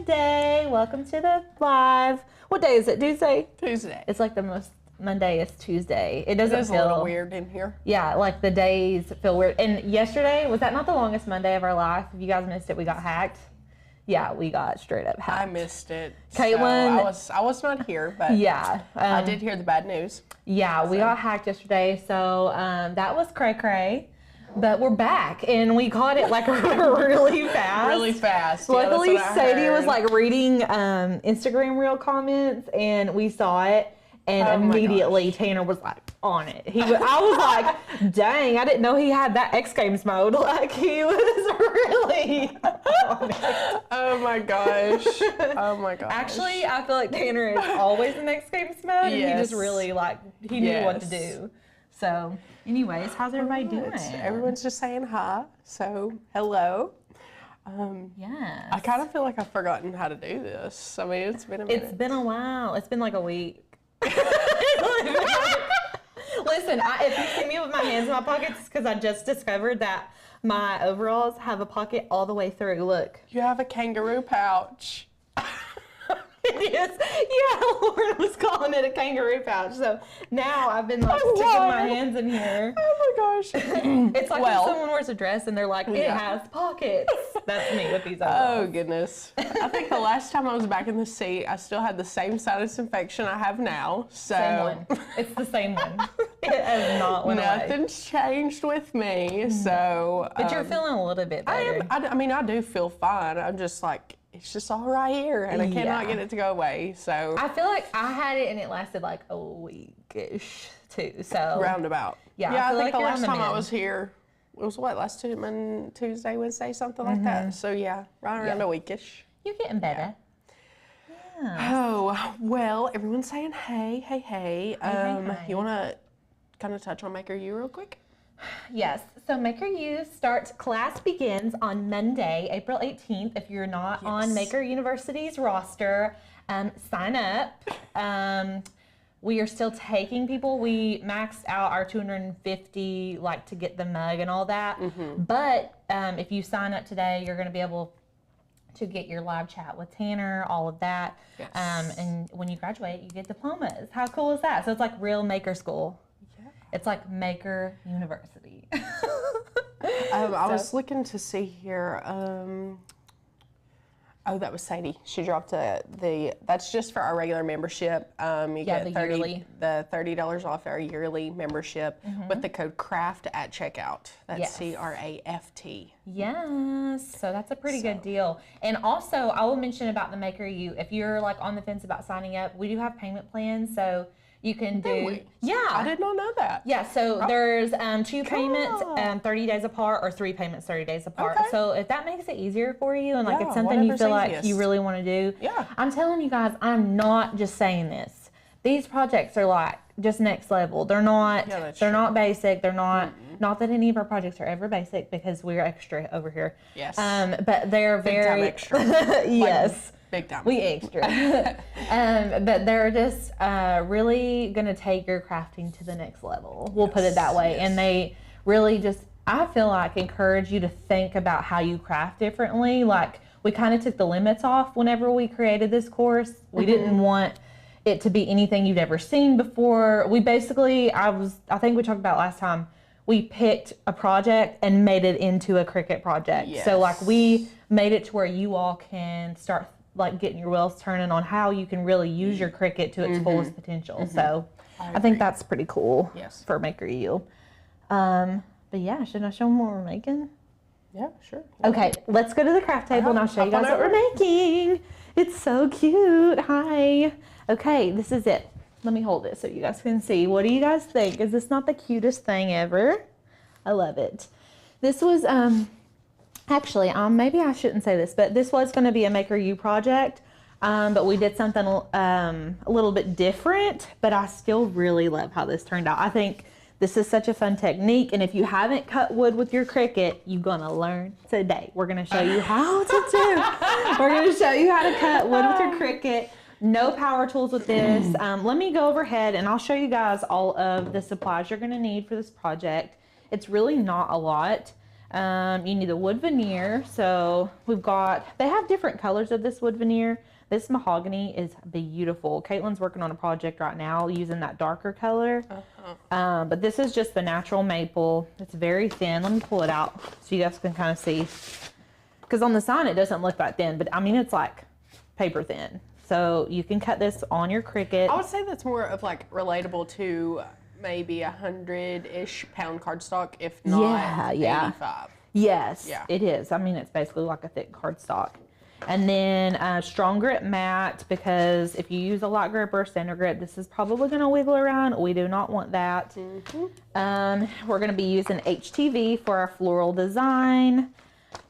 today. Welcome to the live. What day is it? Tuesday? Tuesday. It's like the most Monday is Tuesday. It doesn't It's feel a little weird in here. Yeah, like the days feel weird. And yesterday, was that not the longest Monday of our life? If you guys missed it, we got hacked. Yeah, we got straight up hacked. I missed it. Caitlin, so I was not here, but yeah, I did hear the bad news. Yeah, we got hacked yesterday, so that was cray cray. But we're back, and we caught it like really fast. Really fast. Luckily, yeah, Sadie was like reading Instagram reel comments, and we saw it, and immediately Tanner was like on it. I was like, dang, I didn't know he had that X Games mode. Like he was really on it. Oh my gosh. Oh my gosh. Actually, I feel like Tanner is always in X Games mode, and he just really he knew what to do. So, anyways, how's everybody doing? Everyone's just saying hi. So, hello. Yeah. I kind of feel like I've forgotten how to do this. I mean, it's been a minute. It's been a while. It's been like a week. Listen, if you see me with my hands in my pockets, it's because I just discovered that my overalls have a pocket all the way through. Look. You have a kangaroo pouch. It is. Yeah, Lauren was calling it a kangaroo pouch. So now I've been like sticking my hands in here. Oh my gosh. It's like when someone wears a dress and they're like, it has pockets. That's me with these overalls. Oh goodness. I think the last time I was back in the seat, I still had the same sinus infection I have now. So same one. It's the same one. It has not went away. Nothing's changed with me. So but you're feeling a little bit better. I mean, I do feel fine. I'm just like, it's just all right here, and I cannot get it to go away. So I feel like I had it, and it lasted like a week-ish too. So roundabout. Yeah, I think like the last time I was here, it was what, last Tuesday, Wednesday, something like that. So yeah, right around a weekish. You're getting better. Yeah. Oh well, everyone's saying hey. Hey. You want to kind of touch on Maker U real quick? Yes. So Maker U class begins on Monday, April 18th. If you're not on Maker University's roster, sign up. We are still taking people. We maxed out our 250 to get the mug and all that. But if you sign up today, you're going to be able to get your live chat with Tanner, all of that. Yes. And when you graduate, you get diplomas. How cool is that? So it's like real Maker school. It's like Maker University. I was looking to see here. Oh, that was Sadie. She dropped that's just for our regular membership. You get the yearly. The $30 off our yearly membership with the code CRAFT at checkout. That's CRAFT. Yes, so that's a pretty good deal. And also, I will mention about the Maker U. If you're like on the fence about signing up, we do have payment plans. So you can do, I did not know that. Yeah, so there's 2 payments 30 days apart, or 3 payments 30 days apart. Okay. So if that makes it easier for you, and like it's something you feel like you really want to do, I'm telling you guys, I'm not just saying this. These projects are like just next level. They're not not basic. They're not not that any of our projects are ever basic, because we're extra over here. Yes. But they're very extra. Yes. Big time. We extra. But they're just really going to take your crafting to the next level. We'll put it that way. Yes. And they really just, I feel like, encourage you to think about how you craft differently. Like, we kind of took the limits off whenever we created this course. We didn't want it to be anything you've ever seen before. We basically, I think we talked about last time, we picked a project and made it into a Cricut project. Yes. So like we made it to where you all can start like getting your wheels turning on how you can really use your Cricut to its fullest potential. So I think that's pretty cool for Maker U. But yeah, should I show them what we're making? Yeah, sure. Okay, let's go to the craft table and I'll show you guys what we're making. It's so cute. Hi. Okay, this is it. Let me hold it so you guys can see. What do you guys think? Is this not the cutest thing ever? I love it. This was, actually, maybe I shouldn't say this, but this was going to be a Maker U project, but we did something a little bit different, but I still really love how this turned out. I think this is such a fun technique, and if you haven't cut wood with your Cricut, you're going to learn today. We're going to show you how to do. We're going to show you how to cut wood with your Cricut. No power tools with this. Let me go overhead and I'll show you guys all of the supplies you're going to need for this project. It's really not a lot. You need the wood veneer. So they have different colors of this wood veneer. This mahogany is beautiful. Caitlin's working on a project right now using that darker color. But this is just the natural maple. It's very thin. Let me pull it out so you guys can kind of see. Because on the sign it doesn't look that thin, but I mean it's like paper thin. So you can cut this on your Cricut. I would say that's more of like relatable to maybe 100-ish pound cardstock, if not 85. Yes, it is. I mean, it's basically like a thick cardstock. And then strong grip matte, because if you use a light grip or a standard grip, this is probably going to wiggle around. We do not want that. We're going to be using HTV for our floral design.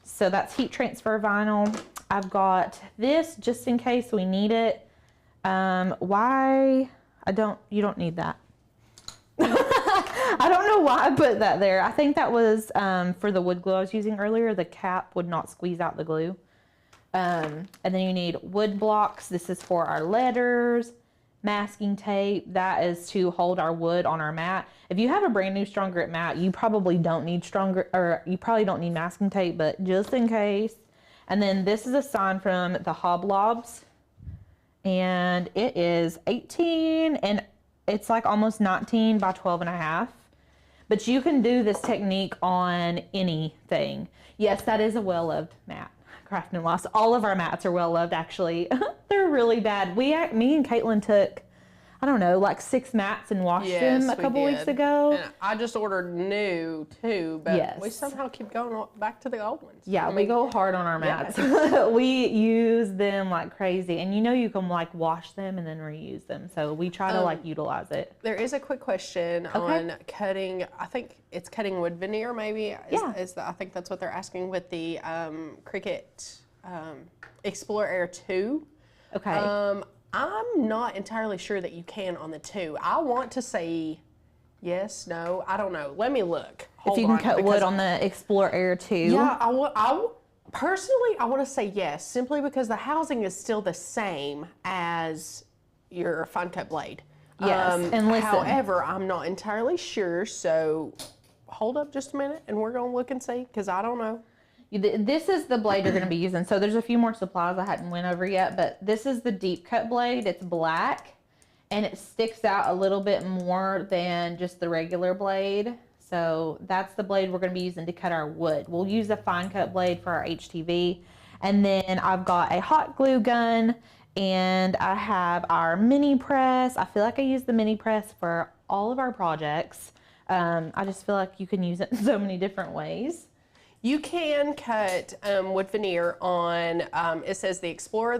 So that's heat transfer vinyl. I've got this just in case we need it. You don't need that. I don't know why I put that there. I think that was for the wood glue I was using earlier. The cap would not squeeze out the glue. And then you need wood blocks. This is for our letters. Masking tape. That is to hold our wood on our mat. If you have a brand new strong grip mat, you probably don't need masking tape, but just in case. And then this is a sign from the Hoblobs. And it is 18 and it's like almost 19 by 12.5. But you can do this technique on anything. Yes, that is a well-loved mat. Craft and Loss. All of our mats are well-loved, actually. They're really bad. Me and Caitlin took, I don't know, like 6 mats and washed them a couple weeks ago. And I just ordered new too, but we somehow keep going back to the old ones. Yeah, we go hard on our mats. We use them like crazy. And you can like wash them and then reuse them. So we try to like utilize it. There is a quick question on cutting, I think it's cutting wood veneer maybe. I think that's what they're asking with the Cricut Explorer Air 2. Okay. I'm not entirely sure that you can on the 2. I want to say yes, no, I don't know. Let me look. If you can cut wood on the Explorer Air 2. Yeah, personally, I want to say yes, simply because the housing is still the same as your fine cut blade. Yes, and listen. However, I'm not entirely sure, so hold up just a minute and we're going to look and see, because I don't know. This is the blade you're going to be using. So there's a few more supplies I hadn't went over yet, but this is the deep cut blade. It's black and it sticks out a little bit more than just the regular blade. So that's the blade we're going to be using to cut our wood. We'll use a fine cut blade for our HTV. And then I've got a hot glue gun and I have our mini press. I feel like I use the mini press for all of our projects. I just feel like you can use it in so many different ways. You can cut wood veneer on, it says the Explorer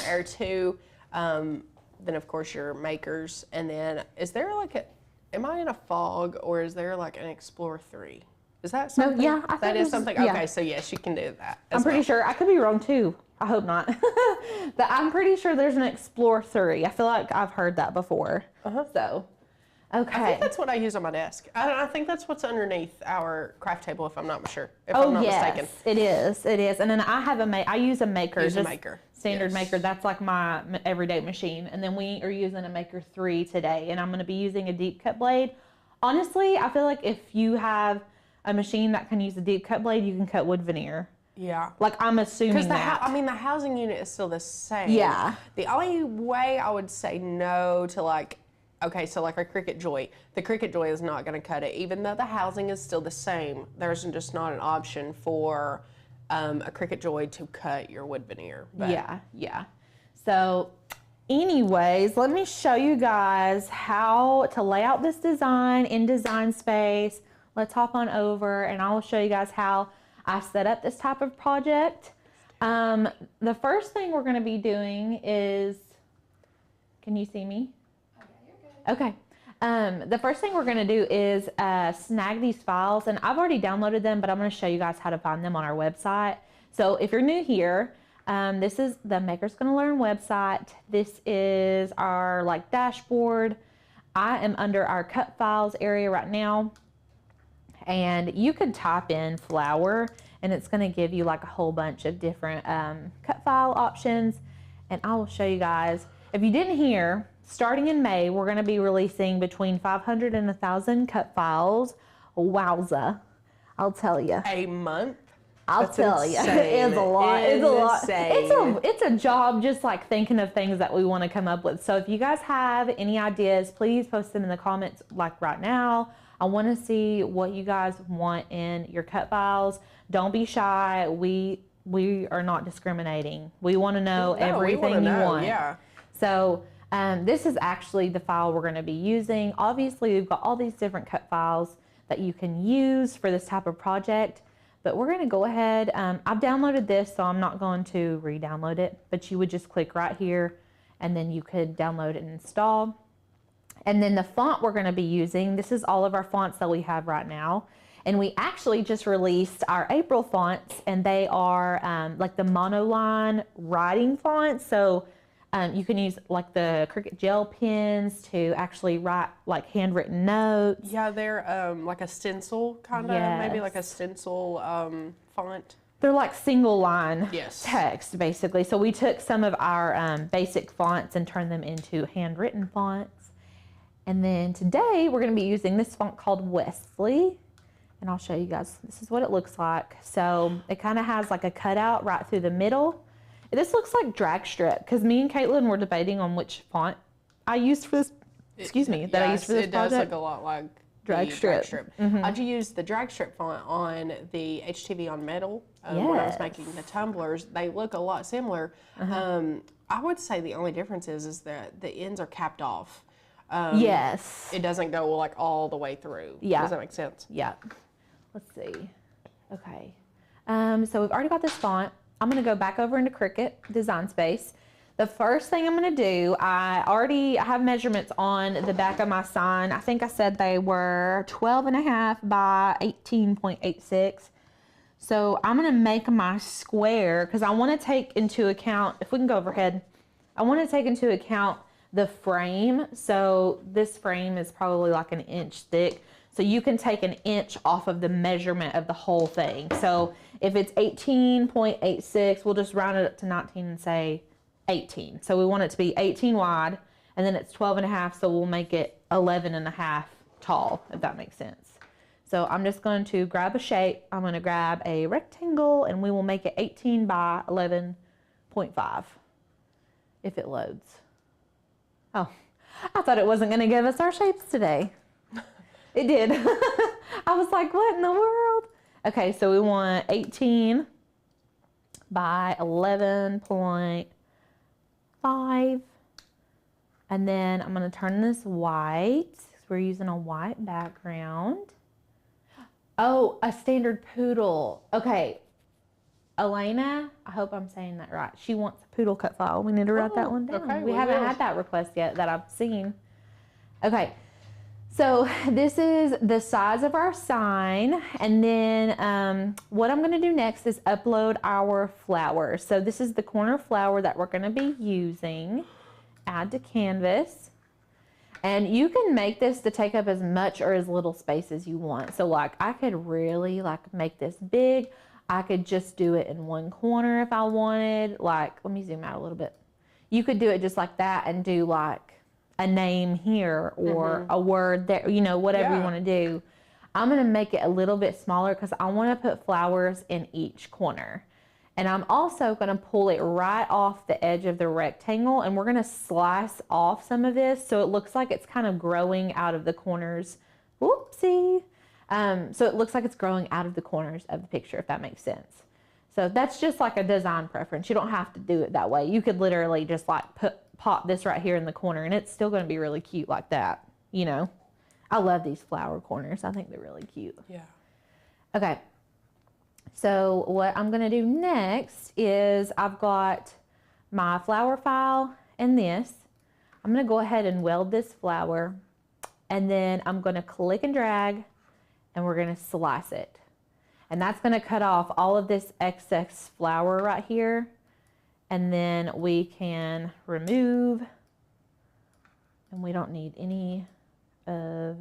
Air 2, then of course your Makers, and then is there like am I in a fog or is there like an Explorer 3? Is that something? No, yeah, I think that is something. Yeah. Okay, so yes, you can do that. I'm pretty sure. I could be wrong too. I hope not. But I'm pretty sure there's an Explorer 3. I feel like I've heard that before. So. Okay. I think that's what I use on my desk. I think that's what's underneath our craft table, if I'm not mistaken. It is. It is. And then I use a Maker. Use a Maker. Standard Maker. That's like my everyday machine. And then we are using a Maker 3 today. And I'm going to be using a deep cut blade. Honestly, I feel like if you have a machine that can use a deep cut blade, you can cut wood veneer. Yeah. Like I'm assuming that. The housing unit is still the same. Yeah. The only way I would say no to like, okay, so like our Cricut Joy, the Cricut Joy is not going to cut it, even though the housing is still the same. There's just not an option for a Cricut Joy to cut your wood veneer. But. Yeah. So anyways, let me show you guys how to lay out this design in Design Space. Let's hop on over and I will show you guys how I set up this type of project. The first thing we're going to be doing is, can you see me? Okay. The first thing we're going to do is snag these files, and I've already downloaded them, but I'm going to show you guys how to find them on our website. So if you're new here, this is the Maker's Gonna Learn website. This is our like dashboard. I am under our cut files area right now, and you could type in flower, and it's going to give you like a whole bunch of different cut file options, and I will show you guys. If you didn't hear, starting in May, we're going to be releasing between 500 and 1,000 cut files. Wowza. I'll tell you. A month? I'll That's tell you, insane. it's a lot. It's a lot. Insane. It's a job just like thinking of things that we want to come up with. So if you guys have any ideas, please post them in the comments like right now. I want to see what you guys want in your cut files. Don't be shy. We are not discriminating. We want to know everything you want. Yeah. So this is actually the file we're going to be using. Obviously, we've got all these different cut files that you can use for this type of project. But we're going to go ahead. I've downloaded this, so I'm not going to re-download it. But you would just click right here, and then you could download and install. And then the font we're going to be using, this is all of our fonts that we have right now. And we actually just released our April fonts, and they are like the monoline writing fonts. So you can use like the Cricut gel pens to actually write like handwritten notes. Yeah, they're like a stencil kind of, maybe like a stencil font. They're like single line Yes. text, basically. So we took some of our basic fonts and turned them into handwritten fonts. And then today we're going to be using this font called Wesley. And I'll show you guys. This is what it looks like. So it kind of has like a cutout right through the middle. This looks like drag strip because me and Caitlin were debating on which font I used for this. I used for this project. It does look a lot like drag strip. Mm-hmm. I'd use the drag strip font on the HTV on metal when I was making the tumblers. They look a lot similar. I would say the only difference is that the ends are capped off. Yes. It doesn't go like all the way through. Yeah. Does that make sense? Yeah. Let's see. Okay. So we've already got this font. I'm going to go back over into Cricut Design Space. The first thing I'm going to do, I have measurements on the back of my sign. I think I said they were 12.5 by 18.86. So I'm going to make my square because I want to take into account, if we can go overhead, I want to take into account the frame. So this frame is probably like an inch thick. So you can take an inch off of the measurement of the whole thing. So if it's 18.86, we'll just round it up to 19 and say 18. So we want it to be 18 wide, and then it's 12.5, so we'll make it 11.5 tall, if that makes sense. So I'm just going to grab a shape. I'm going to grab a rectangle, and we will make it 18 by 11.5 if it loads. Oh, I thought it wasn't going to give us our shapes today. It did. I was like, what in the world? Okay, so we want 18 by 11.5. And then I'm going to turn this white because we're using a white background. Oh, a standard poodle. Okay. Elena, I hope I'm saying that right. She wants a poodle cut file. We need to write that one down. Okay, we haven't had that request yet that I've seen. Okay. So this is the size of our sign, and then what I'm going to do next is upload our flowers. So this is the corner flower that we're going to be using. Add to canvas, and you can make this to take up as much or as little space as you want. So like I could really like make this big. I could just do it in one corner if I wanted. Like, let me zoom out a little bit. You could do it just like that and do like a name here or a word there, you know, whatever you want to do. I'm going to make it a little bit smaller because I want to put flowers in each corner. And I'm also going to pull it right off the edge of the rectangle, and we're going to slice off some of this so it looks like it's kind of growing out of the corners. Whoopsie. So it looks like it's growing out of the corners of the picture, if that makes sense. So that's just like a design preference. You don't have to do it that way. You could literally just like pop this right here in the corner, and it's still going to be really cute like that, you know. I love these flower corners. I think they're really cute. Yeah. Okay. So what I'm going to do next is I've got my flower file and this. I'm going to go ahead and weld this flower, and then I'm going to click and drag, and we're going to slice it. And that's going to cut off all of this excess flower right here. And then we can remove, and we don't need any of,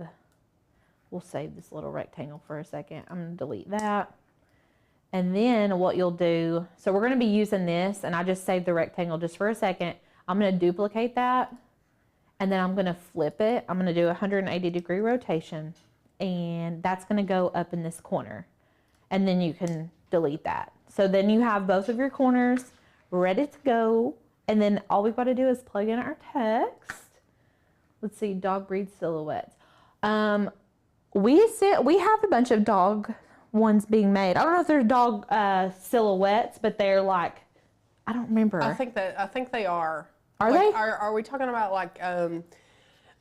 we'll save this little rectangle for a second. I'm going to delete that. And then what you'll do, so we're going to be using this, and I just saved the rectangle just for a second. I'm going to duplicate that, and then I'm going to flip it. I'm going to do a 180-degree rotation, and that's going to go up in this corner. and then you can delete that. So then you have both of your corners ready to go. And then all we've got to do is plug in our text. Let's see, dog breed silhouettes. We have a bunch of dog ones being made. I don't know if they're dog silhouettes, but they're like, I don't remember. I think they are. Are like, they? Are we talking about like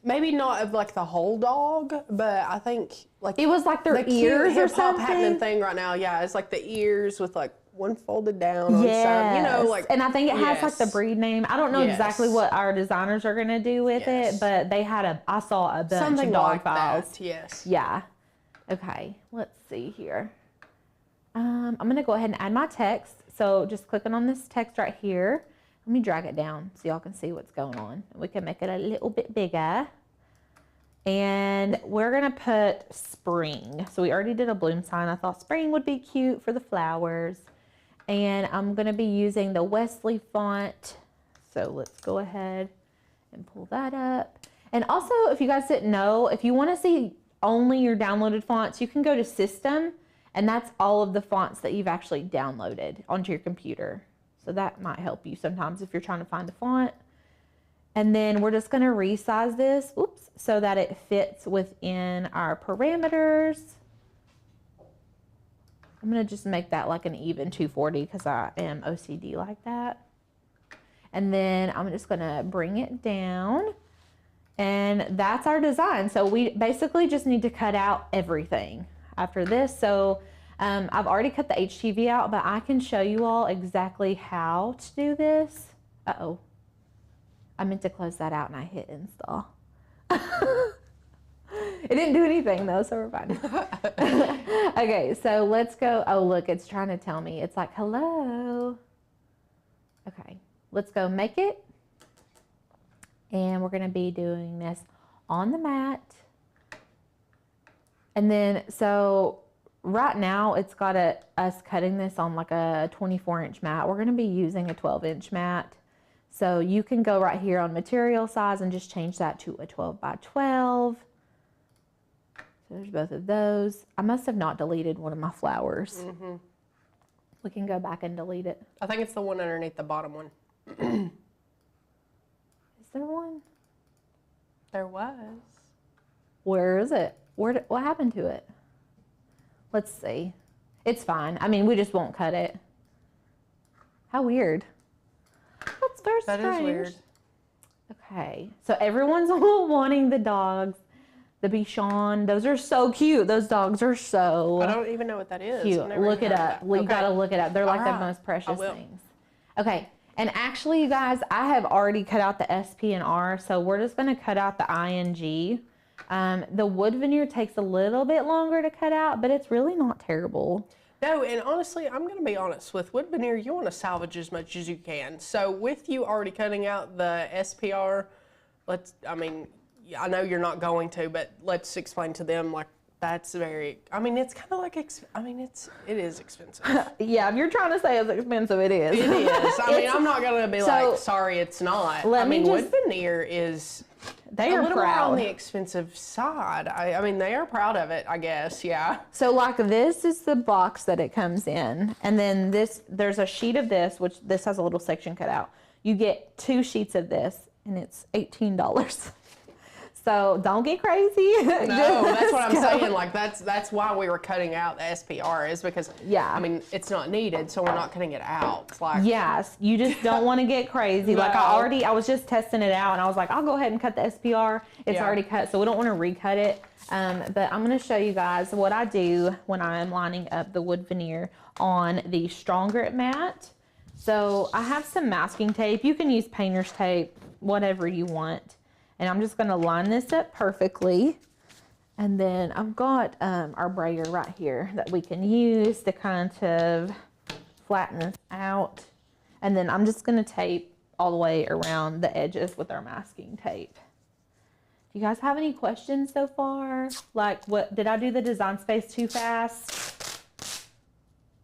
maybe not of like the whole dog, but I think like it was like their the ears cute or hip-hop something. happening thing right now. Yeah, it's like the ears with like one folded down on some, you know, like. And I think it has like the yes. breed name. I don't know exactly Yes. what our designers are gonna do with it, but they had I saw a bunch Something of dog like files. that, yes. Yeah. Okay, let's see here. I'm gonna go ahead and add my text. So just clicking on this text right here. Let me drag it down so y'all can see what's going on. We can make it a little bit bigger. And we're gonna put spring. So we already did a bloom sign. I thought spring would be cute for the flowers. And I'm gonna be using the Wesley font. So let's go ahead and pull that up. And also, if you guys didn't know, if you wanna see only your downloaded fonts, you can go to System, and that's all of the fonts that you've actually downloaded onto your computer. So that might help you sometimes if you're trying to find a font. And then we're just gonna resize this, so that it fits within our parameters. I'm gonna just make that like an even 240 because I am OCD like that. And then I'm just gonna bring it down, and that's our design. So we basically just need to cut out everything after this. So I've already cut the HTV out, but I can show you all exactly how to do this. Uh-oh. I meant to close that out and I hit install. It didn't do anything though, so we're fine. Okay, so let's go. Oh, look, it's trying to tell me. It's like, hello. Okay, let's go make it. And we're gonna be doing this on the mat. And then, so right now it's got us cutting this on like a 24-inch mat. We're gonna be using a 12-inch mat. So you can go right here on material size and just change that to a 12 by 12. So there's both of those. I must have not deleted one of my flowers. Mm-hmm. We can go back and delete it. I think it's the one underneath the bottom one. Is there one? There was. Where is it? What happened to it? Let's see. It's fine. I mean, we just won't cut it. How weird. That's very strange. That is weird. Okay, so everyone's wanting the dogs, the Bichon. Those are so cute. Those dogs are so I don't even know what that is. cute. Look it up. You gotta look it up. They're like the most precious things. Okay, and actually, you guys, I have already cut out the SP and R, so we're just gonna cut out the ING. The wood veneer takes a little bit longer to cut out, but it's really not terrible. No, and honestly, I'm going to be honest. With wood veneer, you want to salvage as much as you can. So with you already cutting out the SPR, I know you're not going to, but let's explain to them, like, that's very, it's kind of like, it is expensive. Yeah, if you're trying to say it's expensive, it is. It is. I'm not going to be like, sorry, it's not. Wood veneer is they are a little more proud. on the expensive side. They are proud of it, I guess, yeah. So like this is the box that it comes in. And then there's a sheet of this, which this has a little section cut out. You get 2 sheets of this and it's $18. So don't get crazy. No, that's what I'm saying. Like that's why we were cutting out the SPR is because it's not needed, so we're not cutting it out. Like yes, you just don't want to get crazy. No. Like I was just testing it out, and I was like, I'll go ahead and cut the SPR. It's already cut, so we don't want to recut it. But I'm going to show you guys what I do when I'm lining up the wood veneer on the Stronger mat. So I have some masking tape. You can use painter's tape, whatever you want. And I'm just going to line this up perfectly. And then I've got our brayer right here that we can use to kind of flatten this out. And then I'm just going to tape all the way around the edges with our masking tape. Do you guys have any questions so far? Like, did I do the design space too fast?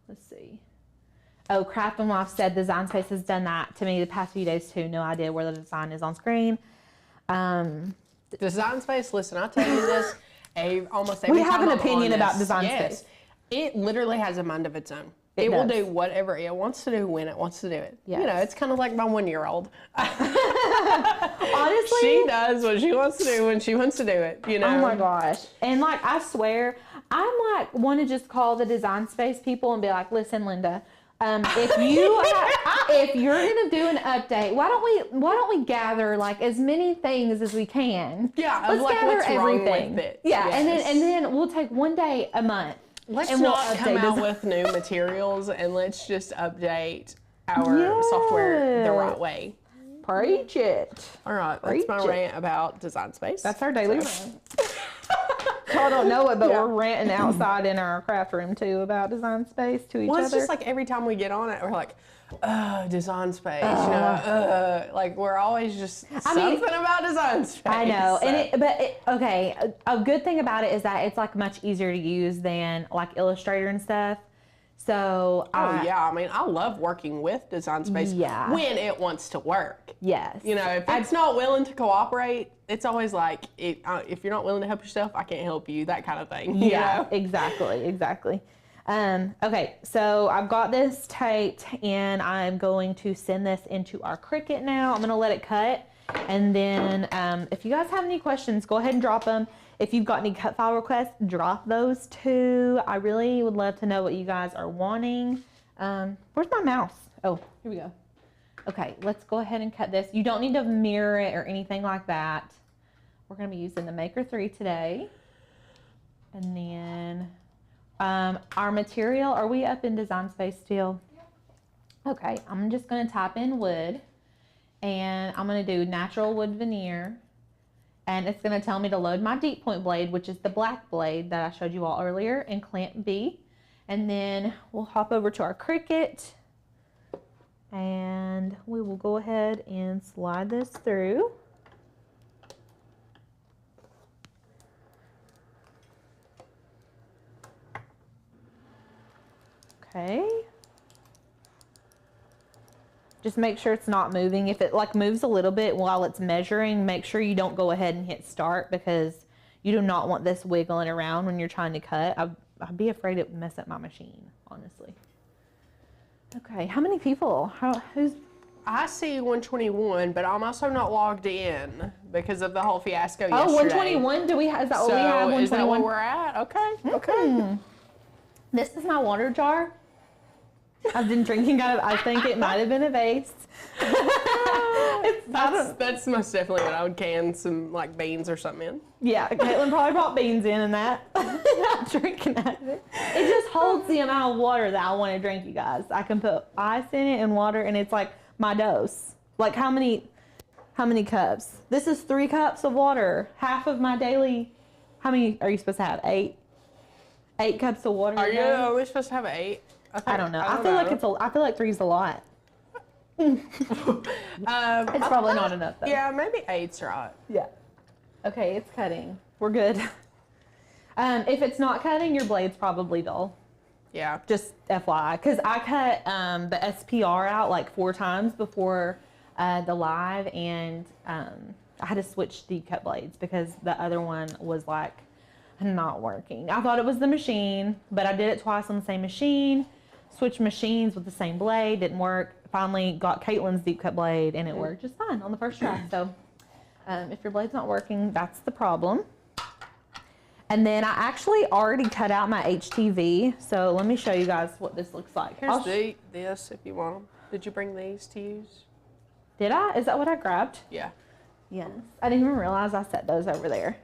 Let's see. Oh, Craft and Wife said Design Space has done that to me the past few days too. No idea where the design is on screen. Design Space, listen, I'll tell you this, almost every we have time an opinion about Design Space. It literally has a mind of its own. It will does. do whatever it wants to do when it wants to do it. Yes. You know, it's kind of like my 1-year-old. Honestly, She does what she wants to do when she wants to do it, you know? oh my gosh. And like, I swear, I'm like, want to just call the Design Space people and be like, listen, Linda, if you're going to do an update, why don't we gather like as many things as we can? Yeah, let's like, gather what's everything. wrong with it? Yeah, Yes. and then we'll take one day a month. Let's and we'll not come update out this. with new materials and let's just update our software the right way. Preach it. All right, that's my Preach it. rant about Design Space. That's our daily rant. Y'all don't know it, but we're ranting outside in our craft room too about Design Space to each Well, other. it's just like every time we get on it, we're like, Design Space, you know, like we're always just something about Design Space. I know, so. okay. A good thing about it is that it's like much easier to use than like Illustrator and stuff. So I mean, I love working with Design Space when it wants to work. Yes. You know, if it's not willing to cooperate, it's always like, if you're not willing to help yourself, I can't help you, that kind of thing. You know? Exactly. Okay, so I've got this taped and I'm going to send this into our Cricut now. I'm gonna let it cut. And then if you guys have any questions, go ahead and drop them. If you've got any cut file requests, drop those too. I really would love to know what you guys are wanting. Where's my mouse? Oh, here we go. Okay, let's go ahead and cut this. You don't need to mirror it or anything like that. We're gonna be using the Maker 3 today. And then our material, are we up in Design Space still? Okay, I'm just gonna type in wood and I'm gonna do natural wood veneer. And it's gonna tell me to load my deep point blade, which is the black blade that I showed you all earlier, and clamp B. And then we'll hop over to our Cricut and we will go ahead and slide this through. Okay. Just make sure it's not moving. If it like moves a little bit while it's measuring, make sure you don't go ahead and hit start because you do not want this wiggling around when you're trying to cut. I'd be afraid it would mess up my machine, honestly. Okay, how many people? Who's? I see 121, but I'm also not logged in because of the whole fiasco Oh, yesterday. 121? Do we have, is that what we have? 121? Is that where we're at? Okay. This is my water jar. I've been drinking out of, I think it might have been a vase. That's most definitely what I would can some like beans or something in. Yeah, Caitlin probably brought beans in and that. Not drinking out of it. It just holds the amount of water that I want to drink, you guys. I can put ice in it and water and it's like my dose. Like how many cups? This is 3 cups of water. Half of my daily, how many are you supposed to have? 8? 8 cups of water. Are you only supposed to have 8? I don't know. I feel like 3's a lot. It's probably not enough though. Yeah, maybe 8's right. Yeah. Okay, it's cutting. We're good. If it's not cutting, your blade's probably dull. Yeah. Just FYI, because I cut the SPR out like 4 times before the live, and I had to switch deep cut blades because the other one was like not working. I thought it was the machine, but I did it twice on the same machine. Switched machines with the same blade, didn't work. Finally got Caitlin's deep cut blade and it worked just fine on the first try. So if your blade's not working, that's the problem. And then I actually already cut out my HTV. So let me show you guys what this looks like. Here's this if you want them. Did you bring these to use? Did I? Is that what I grabbed? Yeah. Yes. I didn't even realize I set those over there.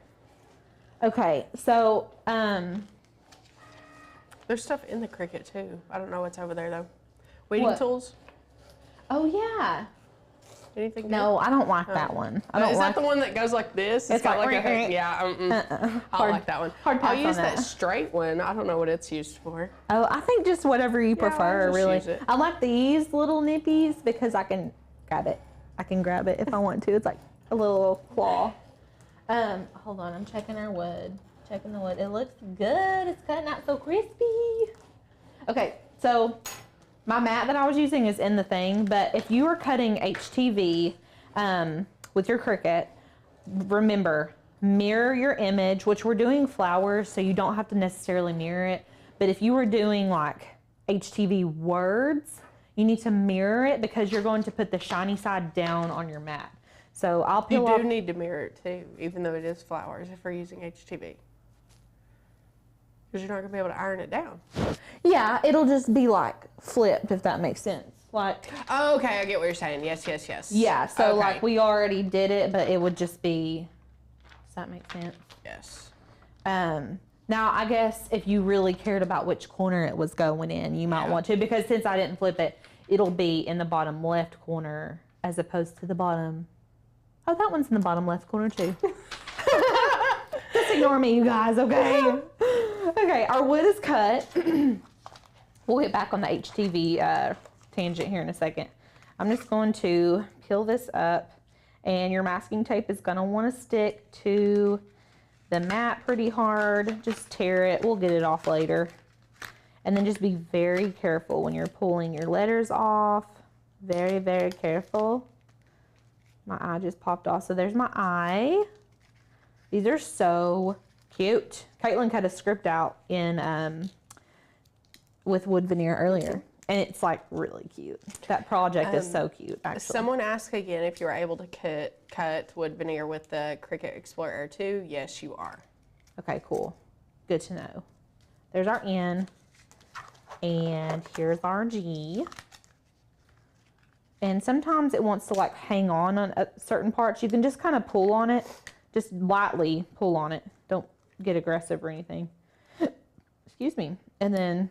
Okay, so there's stuff in the Cricut too. I don't know what's over there though. Weeding What? tools? oh yeah. Anything good? No, I don't like that one. I don't Is like that the one that goes like this? It's got like, like a yeah. I don't like that one. hard pass I'll use on that that. straight one. I don't know what it's used for. Oh, I think just whatever you prefer, just really. use it. I like these little nippies because I can grab it. I can grab it if I want to. It's like a little claw. Hold on, I'm checking our wood. Checking the wood. It looks good. It's cutting out so crispy. Okay, so my mat that I was using is in the thing, but if you are cutting HTV with your Cricut, remember, mirror your image, which we're doing flowers, so you don't have to necessarily mirror it, But if you were doing like HTV words, you need to mirror it because you're going to put the shiny side down on your mat. So I'll peel off. You do need to mirror it too, even though it is flowers, if we're using HTV. Because you're not going to be able to iron it down. Yeah, it'll just be like flipped, if that makes sense. Like. Oh, okay, I get what you're saying. Yes, yes, yes. Yeah, so okay. like we already did it, but it would just be, does that make sense? Yes. Now, I guess if you really cared about which corner it was going in, you might want to, because since I didn't flip it, it'll be in the bottom left corner as opposed to the bottom. Oh, that one's in the bottom left corner too. Just ignore me, you guys, okay? Okay, our wood is cut. We'll get back on the HTV tangent here in a second. I'm just going to peel this up, and your masking tape is going to want to stick to the mat pretty hard. Just tear it. We'll get it off later. And then just be very careful when you're pulling your letters off. Very, very careful. My eye just popped off. So there's my eye. These are so cute. Caitlin cut a script out in with wood veneer earlier. And it's like really cute. That project is so cute, actually. Someone asked again if you were able to cut wood veneer with the Cricut Explorer Air 2. Yes, you are. Okay, cool. Good to know. There's our N. And here's our G. And sometimes it wants to like hang on certain parts. You can just kind of pull on it. Just lightly pull on it. Don't get aggressive or anything. Excuse me. And then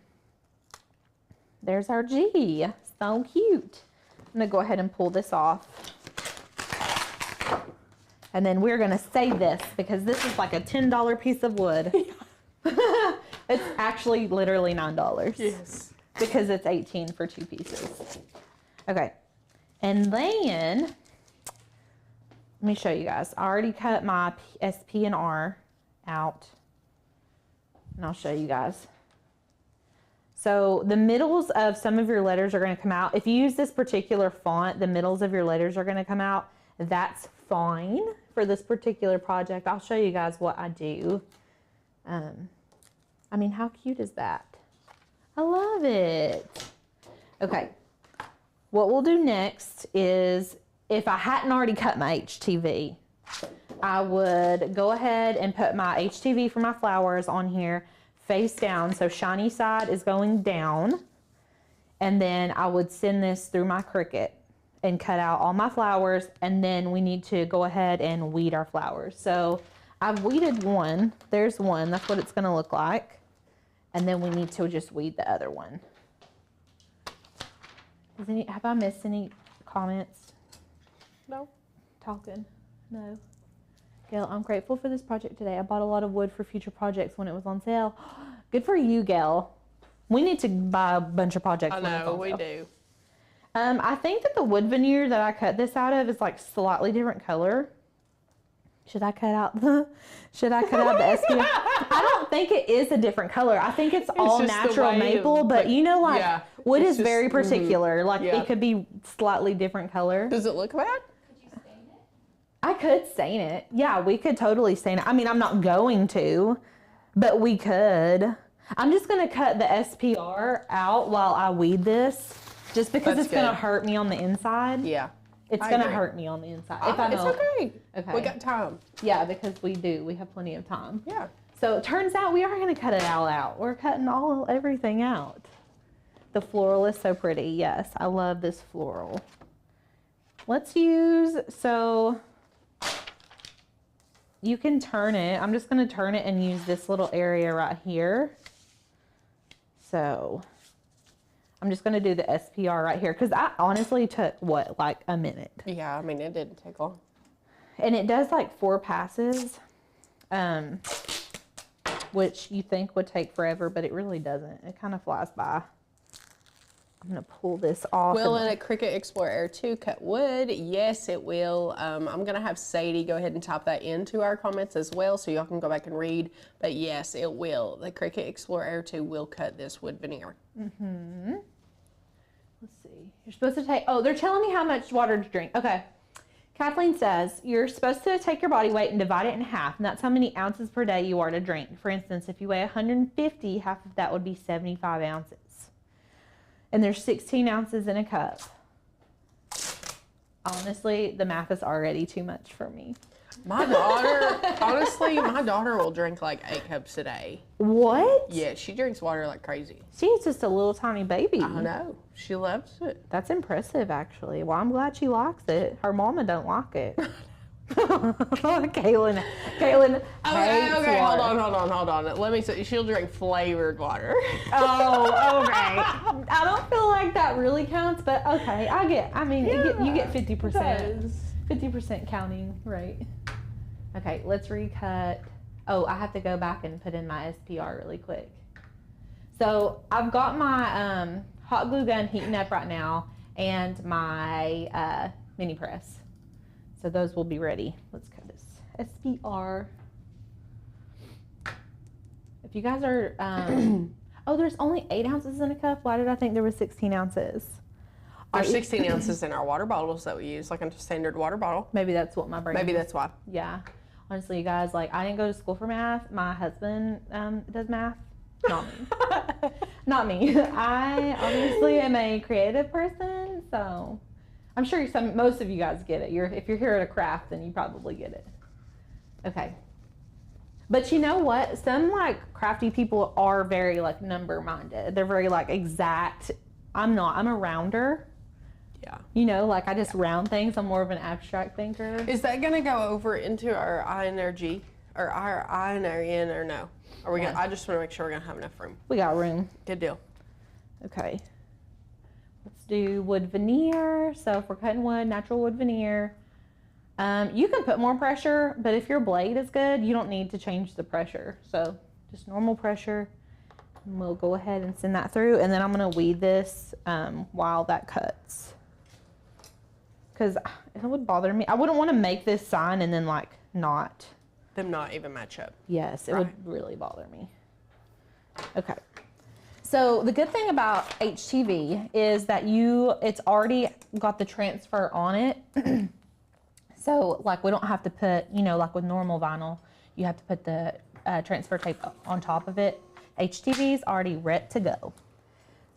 there's our G. So cute. I'm going to go ahead and pull this off. And then we're going to save this because this is like a $10 piece of wood. It's actually literally $9. Yes. Because it's 18 for 2 pieces. Okay. And then, let me show you guys. I already cut my SP and R out. And I'll show you guys. So the middles of some of your letters are going to come out. If you use this particular font, the middles of your letters are going to come out. That's fine for this particular project. I'll show you guys what I do. I mean, how cute is that? I love it. Okay. What we'll do next is, if I hadn't already cut my HTV, I would go ahead and put my HTV for my flowers on here face down. So shiny side is going down. And then I would send this through my Cricut and cut out all my flowers. And then we need to go ahead and weed our flowers. So I've weeded one. There's one. That's what it's going to look like. And then we need to just weed the other one. Have I missed any comments? No. Talking? No. Gail, I'm grateful for this project today. I bought a lot of wood for future projects when it was on sale. Good for you, Gail. We need to buy a bunch of projects. I know, we do. I think that the wood veneer that I cut this out of is like slightly different color. Should I cut out the SP? I don't think it is a different color. I think it's all natural maple, but you know, like wood is very particular. Like it could be slightly different color. Does it look bad? Could you stain it? I could stain it. Yeah, we could totally stain it. I mean, I'm not going to, but we could. I'm just going to cut the SPR out while I weed this, just because it's going to hurt me on the inside. Yeah. It's going to hurt me on the inside. If I it's don't. okay. Okay. We got time. Yeah, because we do. We have plenty of time. Yeah. So it turns out we are going to cut it all out. We're cutting everything out. The floral is so pretty. Yes, I love this floral. Let's use, so you can turn it. I'm just going to turn it and use this little area right here. So I'm just going to do the SPR right here because I honestly took, what, like a minute. Yeah, I mean, it didn't take long. And it does like 4 passes, which you think would take forever, but it really doesn't. It kind of flies by. I'm going to pull this off. Will in a Cricut Explorer Air 2 cut wood? Yes, it will. I'm going to have Sadie go ahead and type that into our comments as well, so y'all can go back and read. But yes, it will. The Cricut Explorer Air 2 will cut this wood veneer. Mm-hmm. Let's see. You're supposed to take, oh, they're telling me how much water to drink. Okay. Kathleen says, you're supposed to take your body weight and divide it in half, and that's how many ounces per day you are to drink. For instance, if you weigh 150, half of that would be 75 ounces. And there's 16 ounces in a cup. Honestly, the math is already too much for me. My daughter, honestly, my daughter will drink like 8 cups a day. What? Yeah, she drinks water like crazy. She's just a little tiny baby. I know. She loves it. That's impressive, actually. Well, I'm glad she likes it. Her mama don't like it. Kaylin Okay, hates water. hold on. Let me say, she'll drink flavored water. Oh, okay. I don't feel like that really counts, but okay. You get 50%. 50% counting, right? Okay, let's recut. Oh, I have to go back and put in my SPR really quick. So I've got my hot glue gun heating up right now and my mini press. So those will be ready. Let's cut this SPR. If you guys are, oh, there's only 8 ounces in a cup. Why did I think there was 16 ounces? There's 16 ounces in our water bottles that we use, like a standard water bottle. Maybe that's what my brain. Maybe that's why. Yeah. Honestly, you guys, like, I didn't go to school for math. My husband does math. Not me. Not me. I obviously am a creative person, so I'm sure most of you guys get it. If you're here at a craft, then you probably get it. Okay. But you know what? Some like crafty people are very like number minded. They're very like exact. I'm not. I'm a rounder. Yeah. You know, like I just round things. I'm more of an abstract thinker. Is that going to go over into our INRG or our INRN or no? Are we gonna, I just want to make sure we're going to have enough room. We got room. Good deal. Okay. Let's do wood veneer. So if we're cutting wood, natural wood veneer. You can put more pressure, but if your blade is good, you don't need to change the pressure. So just normal pressure. And we'll go ahead and send that through. And then I'm going to weed this while that cuts. Because it would bother me. I wouldn't want to make this sign and then like not. Them not even match up. Yes, it would really bother me. Okay. So the good thing about HTV is that it's already got the transfer on it. So like we don't have to put, you know, like with normal vinyl, you have to put the transfer tape on top of it. HTV is already ready to go.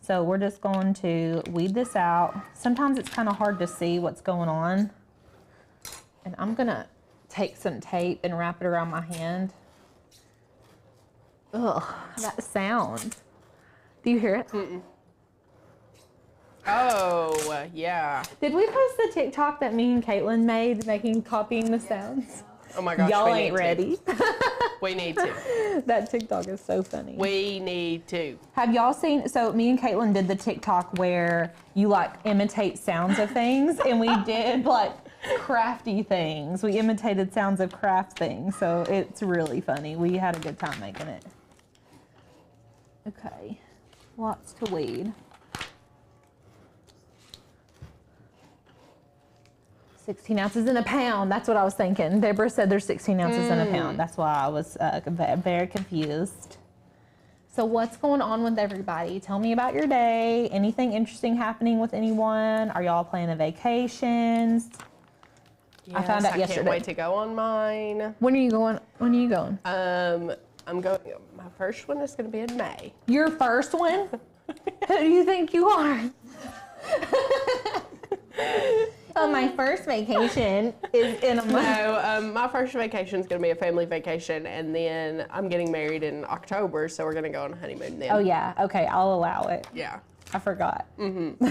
So we're just going to weed this out. Sometimes it's kind of hard to see what's going on. And I'm gonna take some tape and wrap it around my hand. Ugh, that sound. Do you hear it? Mm-mm. Oh, yeah. Did we post the TikTok that me and Caitlin made copying the sounds? Oh my gosh, y'all ain't ready. We need to. That TikTok is so funny. We need to. Have y'all seen, so me and Caitlin did the TikTok where you like imitate sounds of things, and we did like crafty things. We imitated sounds of craft things, so it's really funny. We had a good time making it. Okay, lots to weed. 16 ounces in a pound. That's what I was thinking. Deborah said there's 16 ounces in a pound. That's why I was very confused. So what's going on with everybody? Tell me about your day. Anything interesting happening with anyone? Are y'all planning vacations? Yes, I found out yesterday. Can't wait to go on mine. When are you going? I'm going, my first one is going to be in May. Your first one? Who do you think you are? Oh, my first vacation is in a month. No, my first vacation is going to be a family vacation, and then I'm getting married in October, so we're going to go on a honeymoon then. Oh, yeah. Okay, I'll allow it. Yeah. I forgot. Mm-hmm.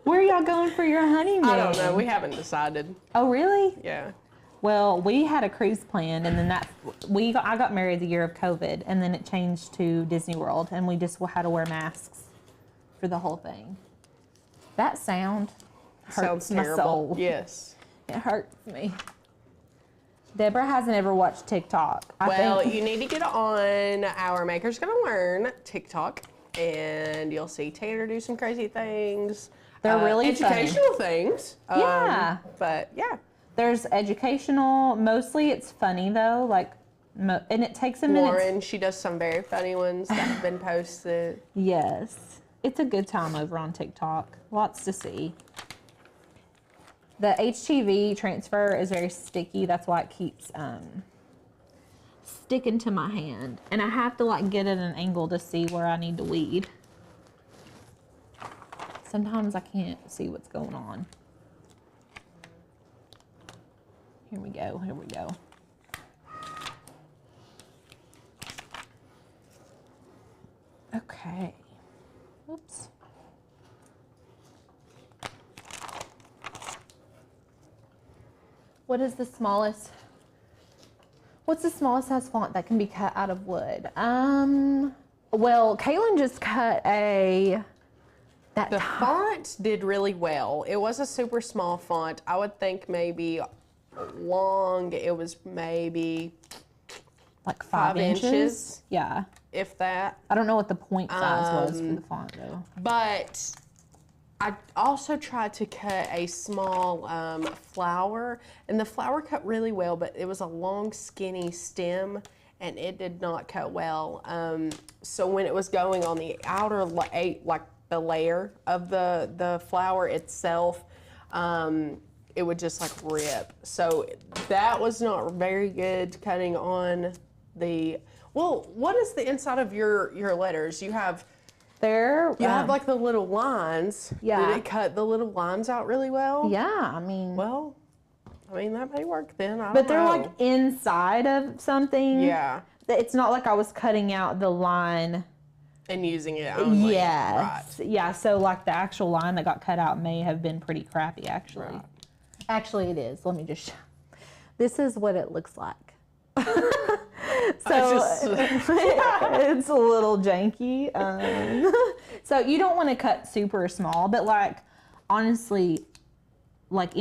Where are y'all going for your honeymoon? I don't know. We haven't decided. Oh, really? Yeah. Well, we had a cruise planned, and then I got married the year of COVID, and then it changed to Disney World, and we just had to wear masks for the whole thing. That sound hurts my soul. Yes. It hurts me. Deborah hasn't ever watched TikTok. Well, you need to get on our Maker's Gonna Learn TikTok, and you'll see Tanner do some crazy things. They're really educational things. Yeah. But yeah. There's educational. Mostly it's funny though. Like, and it takes a minute. Lauren, she does some very funny ones that have been posted. Yes. It's a good time over on TikTok. Lots to see. The HTV transfer is very sticky. That's why it keeps sticking to my hand. And I have to like get at an angle to see where I need to weed. Sometimes I can't see what's going on. Here we go, here we go. Okay. Oops. What is the smallest? What's the smallest size font that can be cut out of wood? Well, Caitlin just cut a. The font did really well. It was a super small font. I would think maybe long. It was maybe like 5 inches. Yeah. If that. I don't know what the point size was for the font though. But I also tried to cut a small flower, and the flower cut really well, but it was a long, skinny stem, and it did not cut well. So when it was going on the outer, like the layer of the flower itself, it would just like rip. So that was not very good cutting on the. Well, what is the inside of your letters? You have. You have like the little lines. Yeah. Did it cut the little lines out really well? Yeah, I mean. Well, that may work then. But they're like inside of something. Yeah. It's not like I was cutting out the line. And using it only. Yes. Right. Yeah, so like the actual line that got cut out may have been pretty crappy actually. Right. Actually it is. Let me just show. This is what it looks like. So it's a little janky. So you don't want to cut super small, but like honestly, like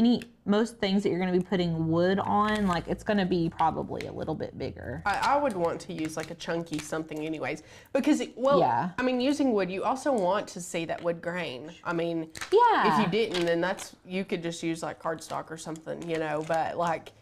most things that you're going to be putting wood on, like it's going to be probably a little bit bigger. I would want to use like a chunky something anyways, because using wood, you also want to see that wood grain. Yeah. If you didn't, then you could just use like cardstock or something, but like